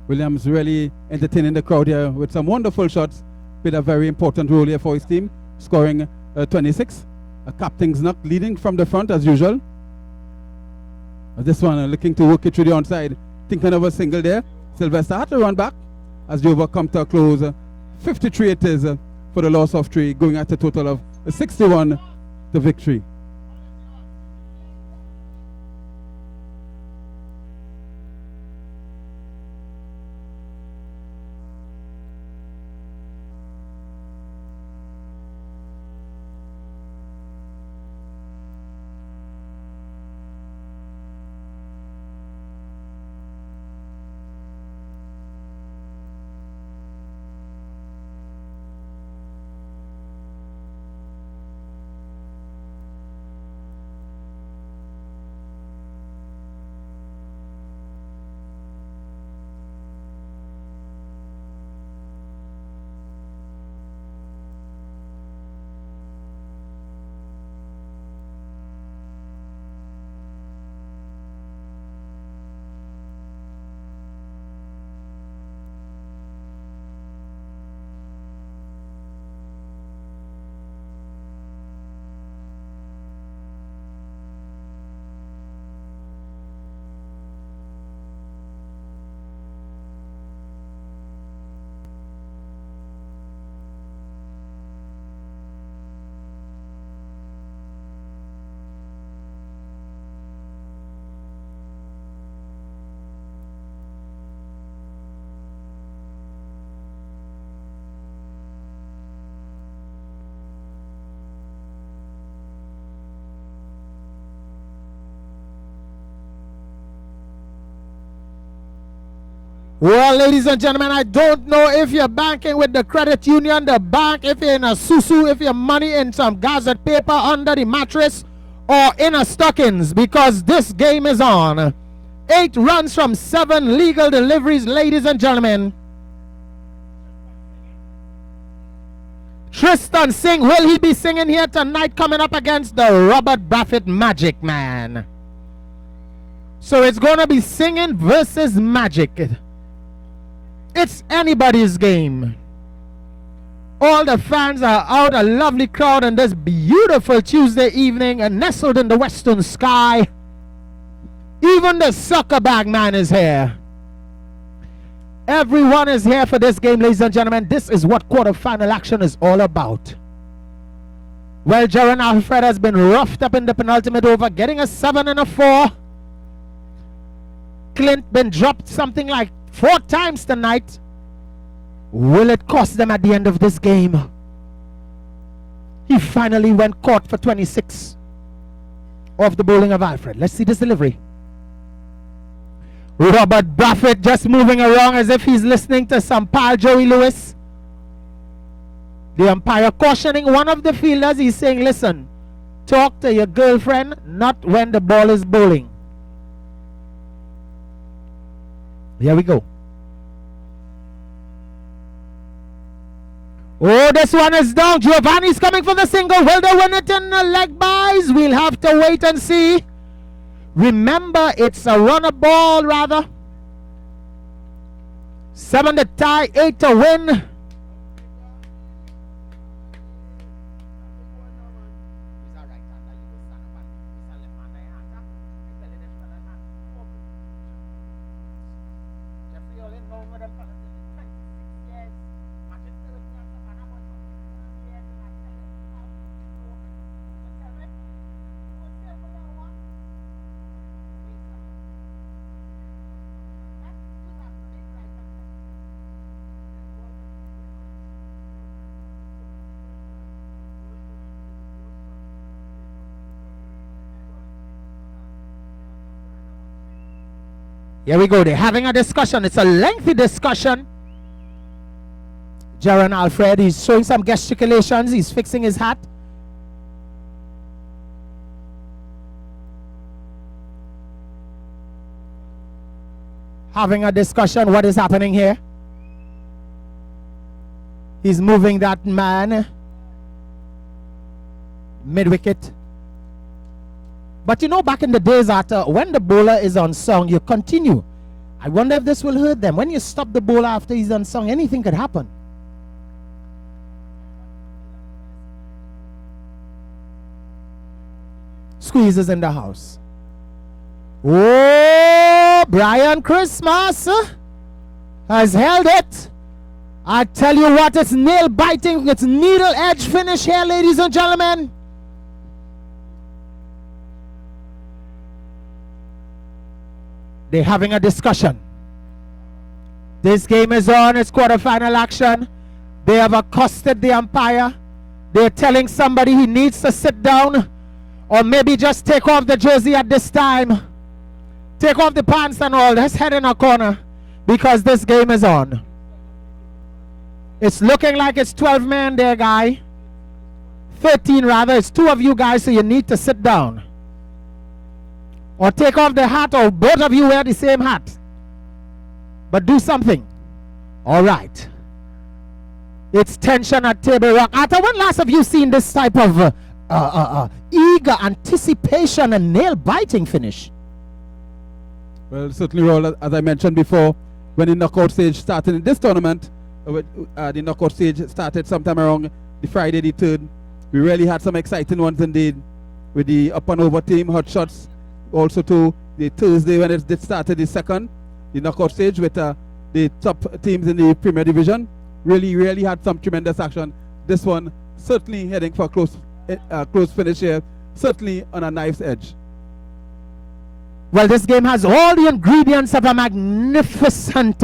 Williams really entertaining the crowd here with some wonderful shots. Played a very important role here for his team, scoring 26. Captain's not leading from the front as usual. This one looking to work it through the onside. Thinking of a single there. Sylvester had to run back as the over come to a close. 53 it is for the loss of 3, going at a total of 61 to victory. Well, ladies and gentlemen, I don't know if you're banking with the credit union, the bank, if you're in a susu, if your money in some gazette paper under the mattress, or in a stockings, because this game is on. 8 runs from 7 legal deliveries, ladies and gentlemen. Tristan Singh, will he be singing here tonight, coming up against the Robert Braffett Magic Man? So it's going to be singing versus magic. It's anybody's game. All the fans are out, a lovely crowd on this beautiful Tuesday evening, and nestled in the western sky. Even the soccer bag man is here. Everyone is here for this game, ladies and gentlemen. This is what quarterfinal action is all about. Well, Jaron Alfred has been roughed up in the penultimate over, getting a 7 and a 4. Clint been dropped something like 4 times tonight. Will it cost them at the end of this game? He finally went caught for 26 off the bowling of Alfred. Let's see this delivery. Robert Braffett just moving around as if he's listening to some pal Joey Lewis. The umpire cautioning one of the fielders. He's saying, listen, talk to your girlfriend, not when the ball is bowling. Here we go. Oh, this one is down. Giovanni's coming for the single. Will they win it in the leg byes? We'll have to wait and see. Remember, it's a runner ball, rather. 7 to tie, 8 to win. Here we go. They're having a discussion. It's a lengthy discussion. Jaron Alfred, he's showing some gesticulations. He's fixing his hat. Having a discussion. What is happening here? He's moving that man mid-wicket. But you know, back in the days, when the bowler is unsung, you continue. I wonder if this will hurt them. When you stop the bowler after he's unsung, anything could happen. Squeezes in the house. Oh, Brian Christmas has held it. I tell you what, it's nail biting, it's needle edge finish here, ladies and gentlemen. They're having a discussion. This game is on, it's quarterfinal action. They have accosted the umpire. They're telling somebody he needs to sit down, or maybe just take off the jersey at this time. Take off the pants and all. Let's head in a corner because this game is on. It's looking like it's 12 men there, guy. 13 rather. It's 2 of you guys, so you need to sit down. Or take off the hat, or both of you wear the same hat. But do something. All right. It's tension at Table Rock. Arthur, when last have you seen this type of eager anticipation and nail-biting finish? Well, certainly, Raul, as I mentioned before, when the knockout stage started in this tournament, the knockout stage started sometime around the Friday the 3rd. We really had some exciting ones indeed with the up and over team, hot shots. Also to the Thursday when it started the 2nd, the knockout stage with the top teams in the Premier Division. Really had some tremendous action. This one certainly heading for a close finish here, certainly on a knife's edge. Well, this game has all the ingredients of a magnificent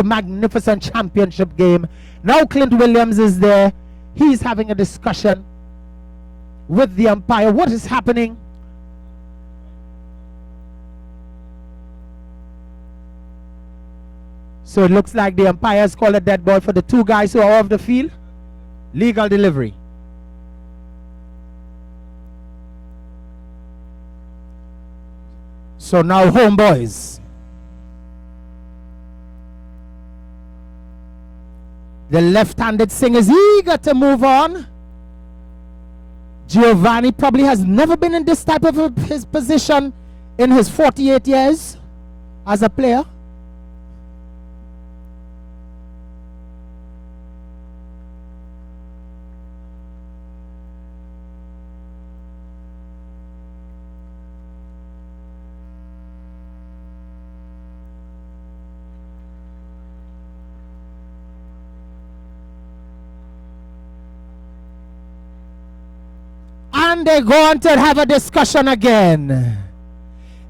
championship game. Now Clint Williams is there. He's having a discussion with the umpire. What is happening? So it looks like the umpires call a dead ball for the 2 guys who are off the field. Legal delivery. So now homeboys. The left-handed Singh is eager to move on. Giovanni probably has never been in this type of his position in his 48 years as a player. And they're going to have a discussion again.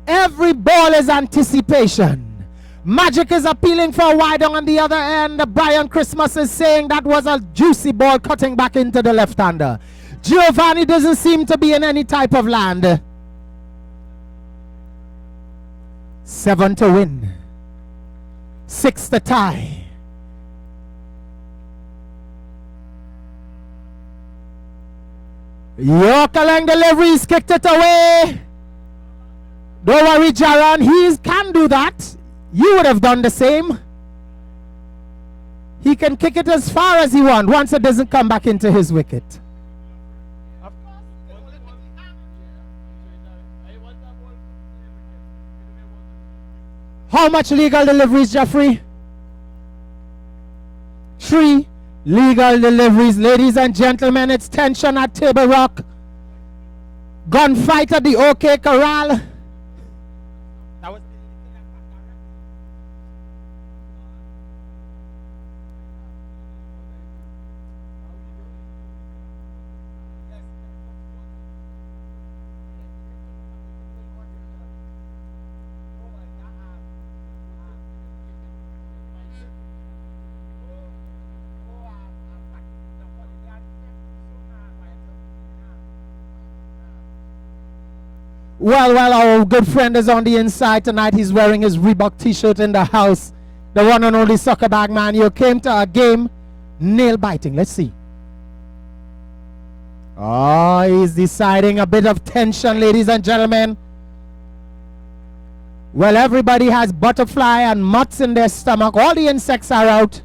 Every ball is anticipation. Magic is appealing for a wide on the other end. Brian Christmas is saying that was a juicy ball cutting back into the left-hander. Giovanni doesn't seem to be in any type of land. 7 to win. 6 to tie. Yorker deliveries kicked it away. Don't worry, Jaron. He can do that. You would have done the same. He can kick it as far as he wants once it doesn't come back into his wicket. How much legal deliveries, Jeffrey? 3 legal deliveries. Ladies and gentlemen, it's tension at Table Rock. Gunfight at the OK Corral. Well, our good friend is on the inside tonight. He's wearing his Reebok t-shirt in the house. The one and only soccer bag man. You came to a game nail biting. Let's see. Oh, he's deciding a bit of tension, ladies and gentlemen. Well, everybody has butterfly and moths in their stomach. All the insects are out.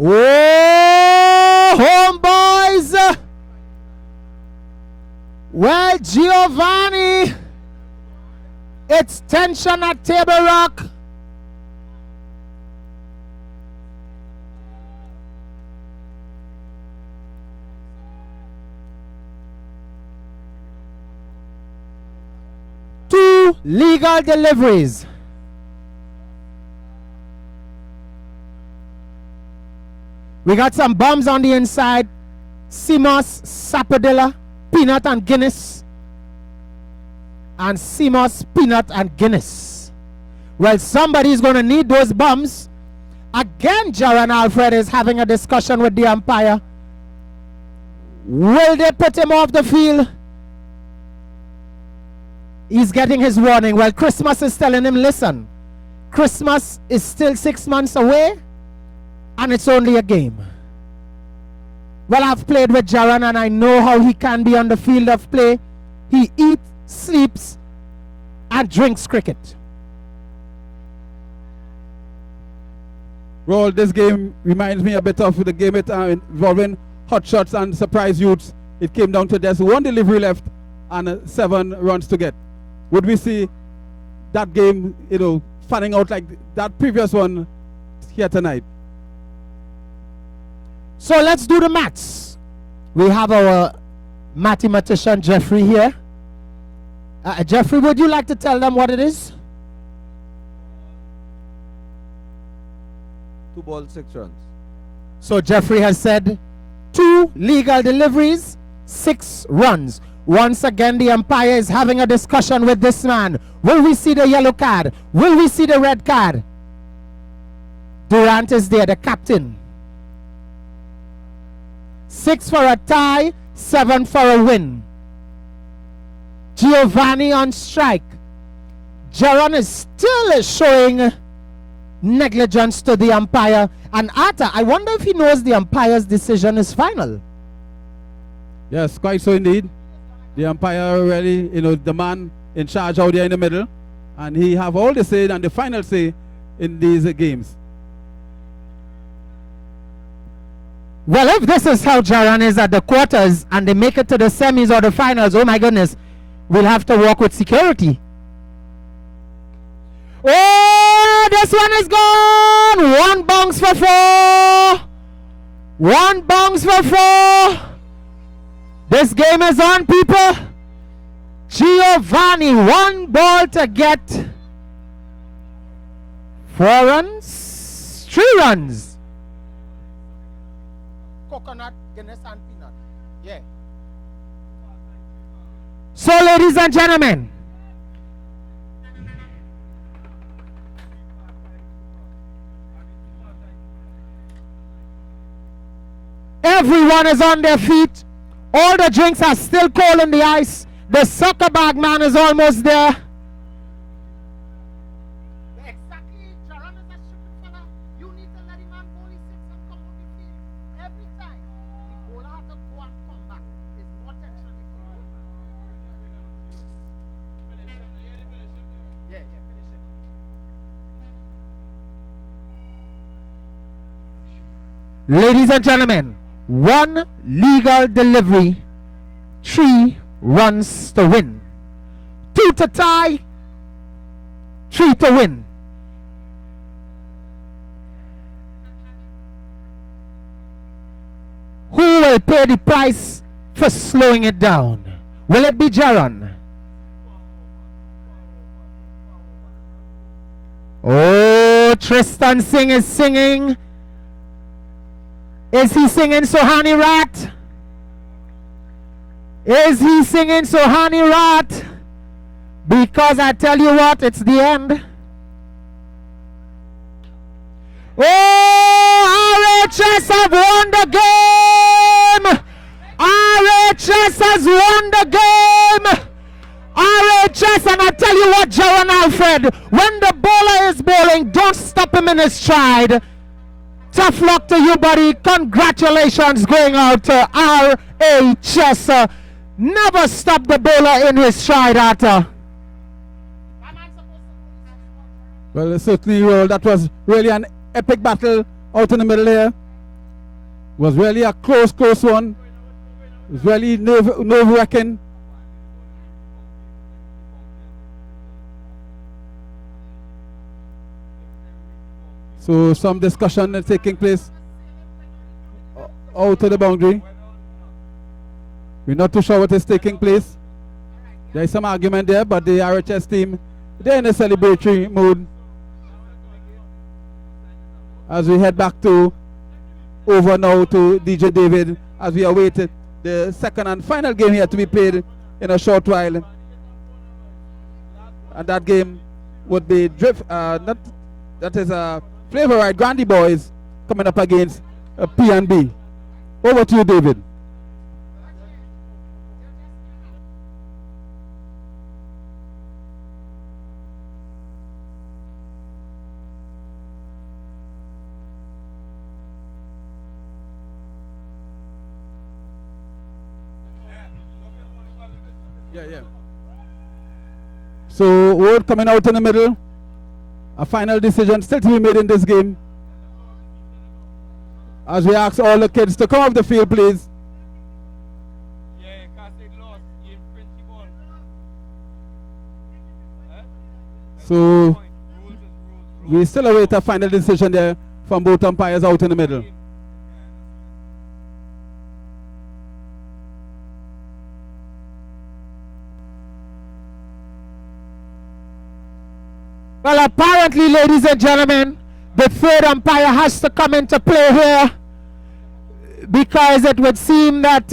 Oh, homeboys. Well, Giovanni, it's tension at Table Rock. Two legal deliveries. We got some bombs on the inside. Simos, Sapodilla, Peanut and Guinness. And Simos, Peanut and Guinness. Well, somebody's going to need those bombs. Again, Jaron Alfred is having a discussion with the umpire. Will they put him off the field? He's getting his warning. Well, Christmas is telling him, listen, Christmas is still 6 months away, and it's only a game. Well, I've played with Jaron, and I know how he can be on the field of play. He eats, sleeps, and drinks cricket. Roll, this game reminds me a bit of the game involving hot shots and surprise youths. It came down to just one delivery left and 7 runs to get. Would we see that game, fanning out like that previous one here tonight? So let's do the maths. We have our mathematician Jeffrey here. Jeffrey, would you like to tell them what it is? 2 balls, 6 runs. So Jeffrey has said 2 legal deliveries, 6 runs. Once again, the umpire is having a discussion with this man. Will we see the yellow card? Will we see the red card? Durant is there, the captain. 6 for a tie, 7 for a win. Giovanni on strike. Jaron is still showing negligence to the umpire. And Arthur, I wonder if he knows the umpire's decision is final. Yes, quite so indeed. The umpire already, the man in charge out there in the middle. And he have all the say and the final say in these games. Well, if this is how Jaron is at the quarters and they make it to the semis or the finals, oh my goodness, we'll have to walk with security. Oh, this one is gone. 1 bounce for 4. 1 bounce for 4. This game is on, people. Giovanni, 1 ball to get 4 runs, 3 runs. Coconut, Guinness, and peanut. Yeah. So, ladies and gentlemen, everyone is on their feet. All the drinks are still cold in the ice. The soccer bag man is almost there. Exactly. Jaron is a stupid fella. You need to let him man bowl his 6 and come on the field. Every time the bowler has to go and come back. It's more tension. Yeah, finish it. Ladies and gentlemen, 1 legal delivery, 3 runs to win. 2 to tie, 3 to win. Who will pay the price for slowing it down? Will it be Jaron? Oh, Tristan Singh is singing. Is he singing Sohani Rat? Is he singing Sohani Rat? Because I tell you what, it's the end. Oh, RHS have won the game! RHS has won the game! RHS, and I tell you what, Jaron Alfred, when the bowler is bowling, don't stop him in his stride. Tough luck to you, buddy. Congratulations going out to RHS. Never stop the bowler in his stride, Arthur. Well, certainly, that was really an epic battle out in the middle here. Was really a close one. It was really nerve-wracking. So some discussion is taking place out of the boundary. We're not too sure what is taking place. There is some argument there, but the RHS team, they're in a celebratory mood. As we head back to over now to DJ David, as we await the second and final game here to be played in a short while. And that game would be that is Flavor Right Grandy Boys coming up against P&B. Over to you, David. Yeah. So word coming out in the middle. A final decision still to be made in this game. As we ask all the kids to come off the field, please. So we still await a final decision there from both umpires out in the middle. Well, apparently, ladies and gentlemen, the third umpire has to come into play here, because it would seem that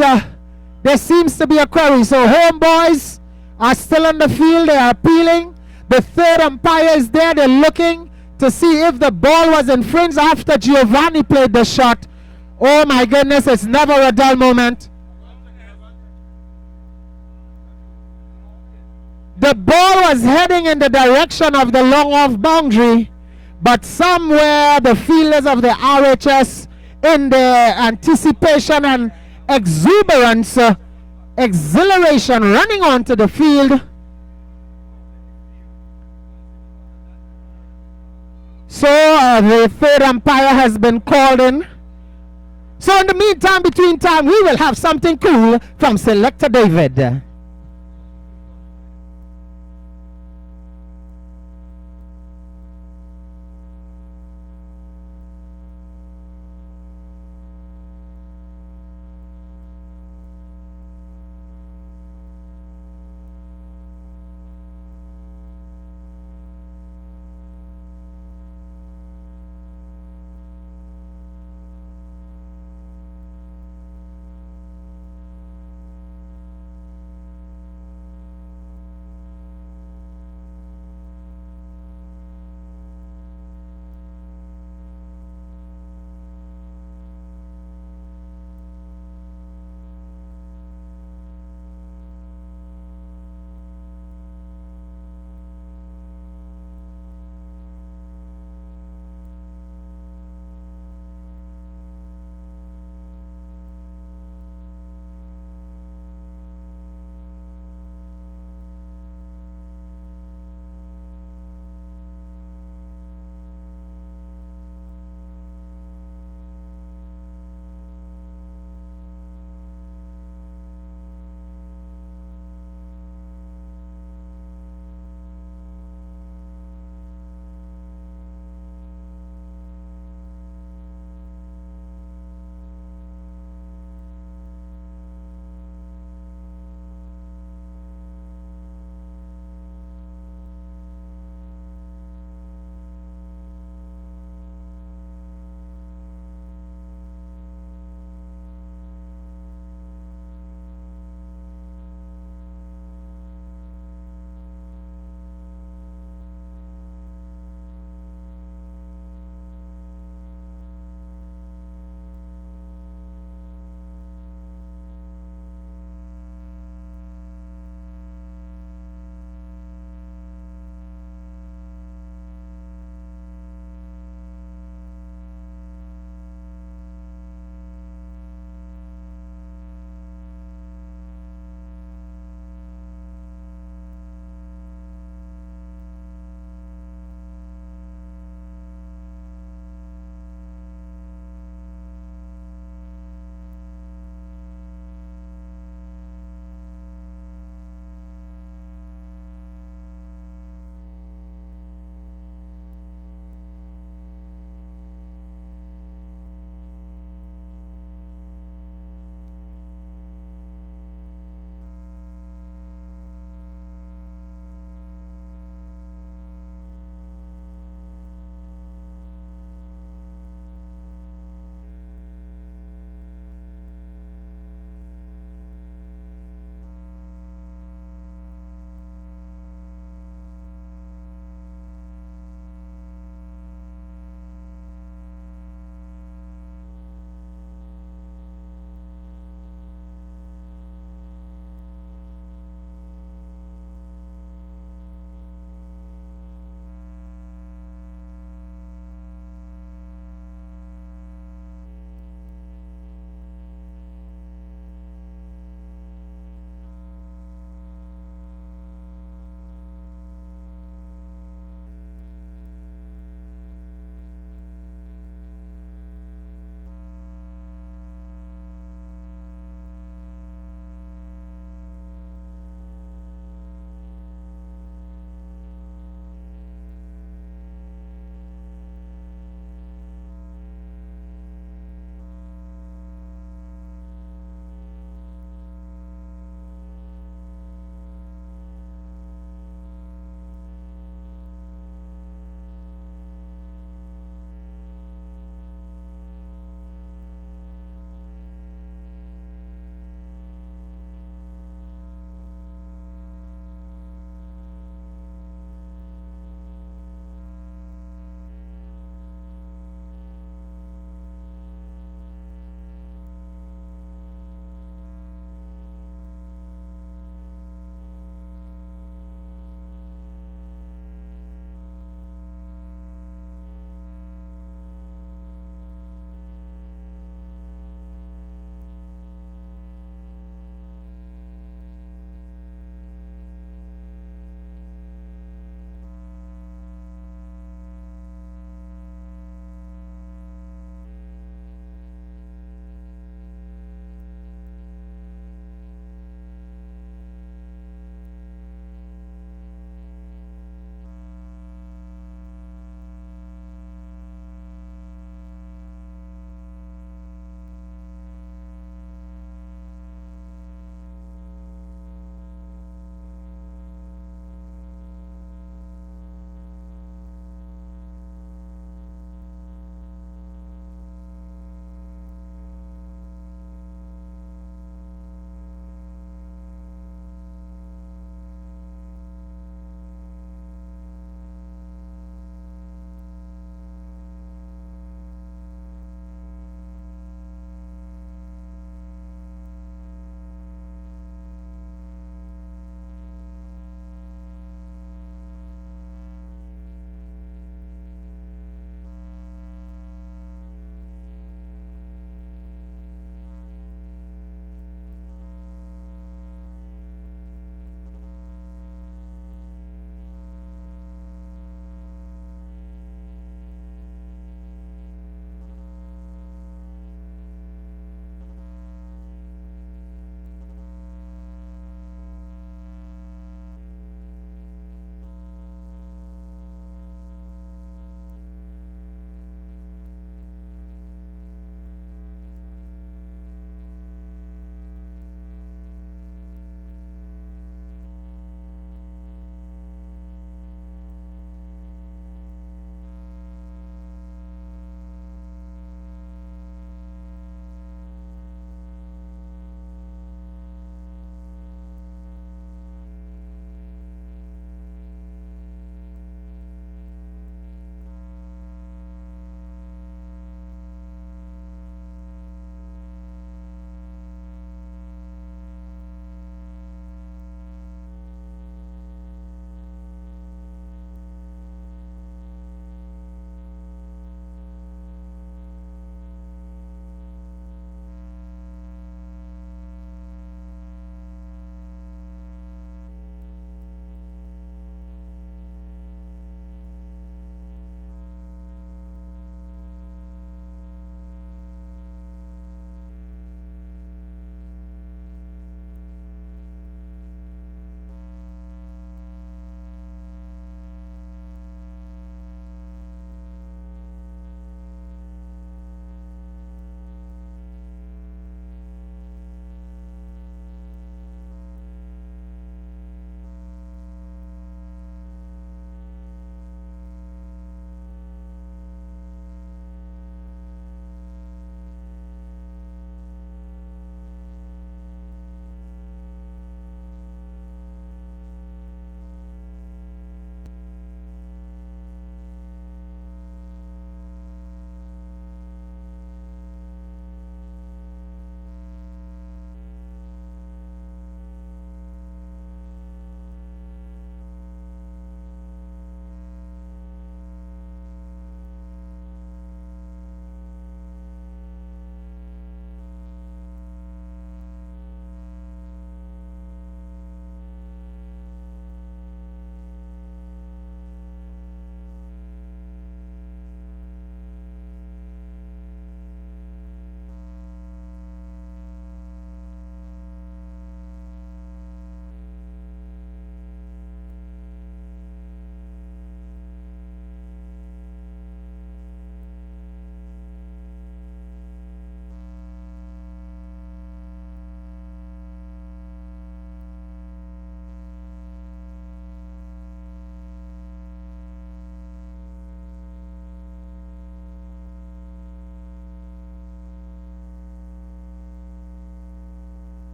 there seems to be a query. So homeboys are still on the field. They are appealing. The third umpire is there. They're looking to see if the ball was infringed after Giovanni played the shot. Oh my goodness, it's never a dull moment. The ball was heading in the direction of the long off boundary, but somewhere the fielders of the RHS, in their anticipation and exuberance, exhilaration, running onto the field. So the third umpire has been called in. So in the meantime, between time, we will have something cool from Selector David.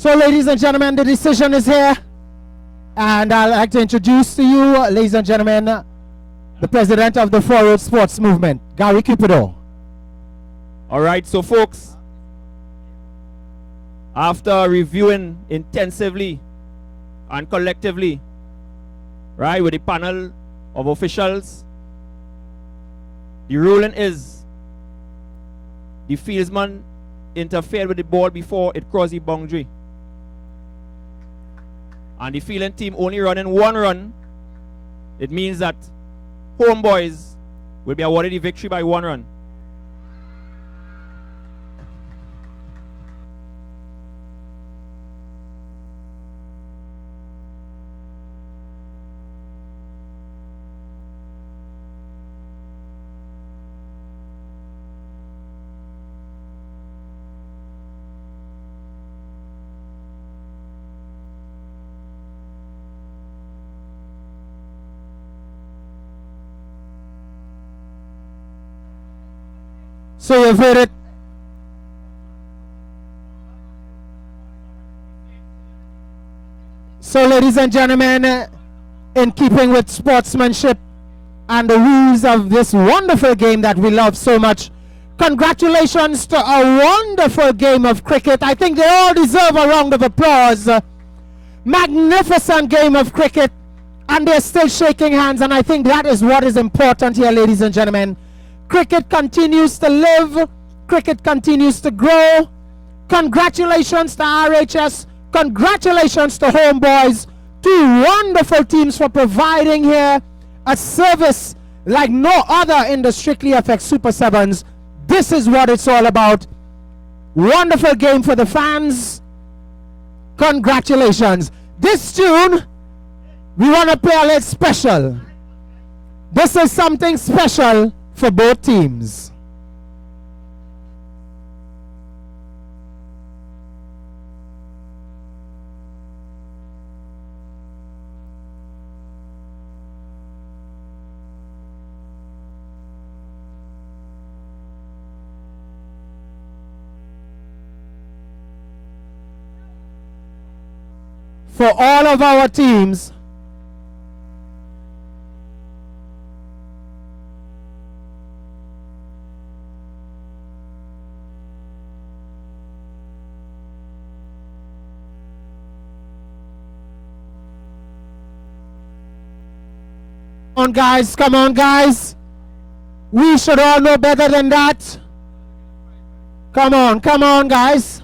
So, ladies and gentlemen, the decision is here. And I'd like to introduce to you, ladies and gentlemen, the president of the Forward Sports Movement, Gary Cupido. All right, so folks, after reviewing intensively and collectively, right, with the panel of officials, the ruling is the fieldsman interfered with the ball before it crossed the boundary. And the fielding team only running one run. It means that homeboys will be awarded the victory by 1 run. So you've heard it. So, ladies and gentlemen, in keeping with sportsmanship and the rules of this wonderful game that we love so much, congratulations to a wonderful game of cricket. I think they all deserve a round of applause. Magnificent game of cricket, and they're still shaking hands, and I think that is what is important here, ladies and gentlemen. Cricket continues to live. Cricket continues to grow. Congratulations to RHS. Congratulations to Homeboys. 2 wonderful teams for providing here a service like no other in the Strictly FX Super 7s. This is what it's all about. Wonderful game for the fans. Congratulations. This tune, we want to play a little special. This is something special for both teams. For all of our teams, come on guys, we should all know better than that. Come on guys,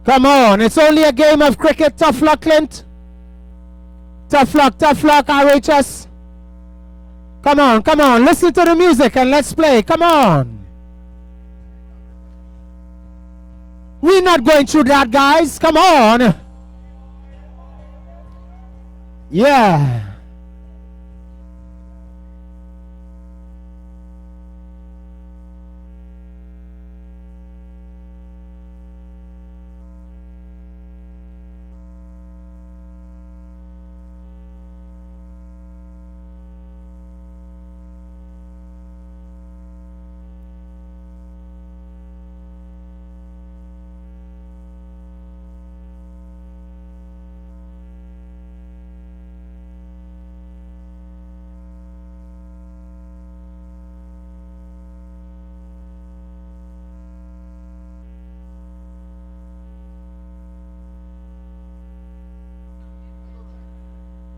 come on, it's only a game of cricket. Tough luck, Clint. Tough luck RHS. Come on, listen to the music and let's play. Come on, we're not going through that, guys. Come on. Yeah.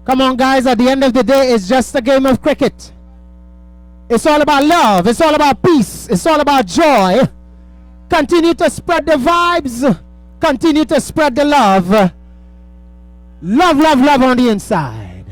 Come on, guys, at the end of the day, it's just a game of cricket. It's all about love. It's all about peace. It's all about joy. Continue to spread the vibes. Continue to spread the love. Love on the inside.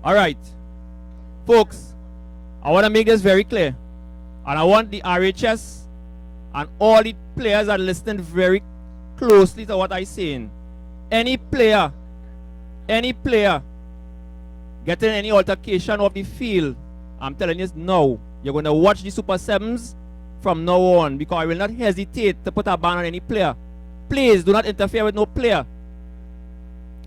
All right. Folks, I want to make this very clear. And I want the RHS and all the players that are listening very closely to what I'm saying. Any player getting any altercation of the field, I'm telling you now, you're going to watch the Super 7s from now on, because I will not hesitate to put a ban on any player. Please do not interfere with no player.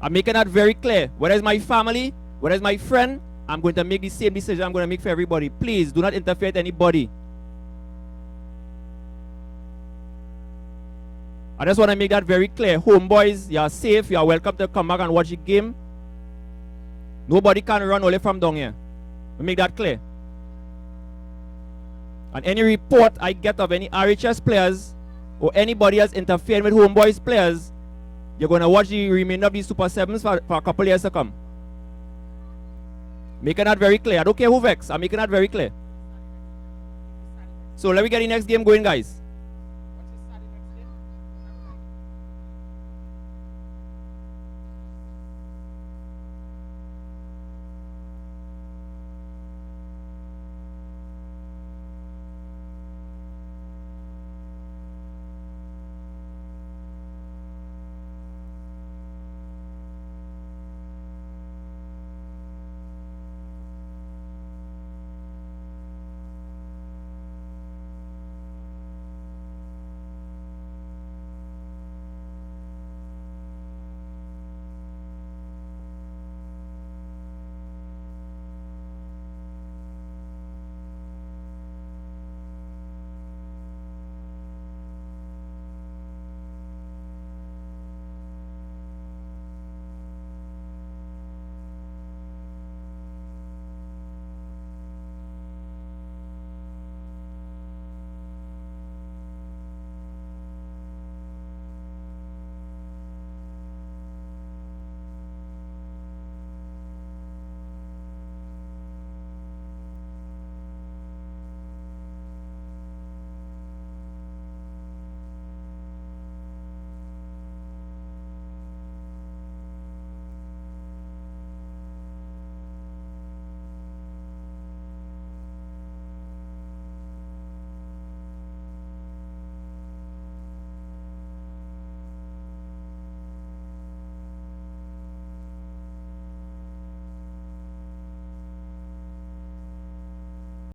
I'm making that very clear. Whether it's my family, whether it's my friend, I'm going to make the same decision I'm going to make for everybody. Please do not interfere with anybody. I just want to make that very clear. Homeboys, you are safe. You are welcome to come back and watch the game. Nobody can run away from down here. We make that clear. And any report I get of any RHS players or anybody else interfering with Homeboys players, you're going to watch the remainder of these Super 7s for a couple years to come. Making that very clear. I don't care who vex. I'm making that very clear. So let me get the next game going, guys.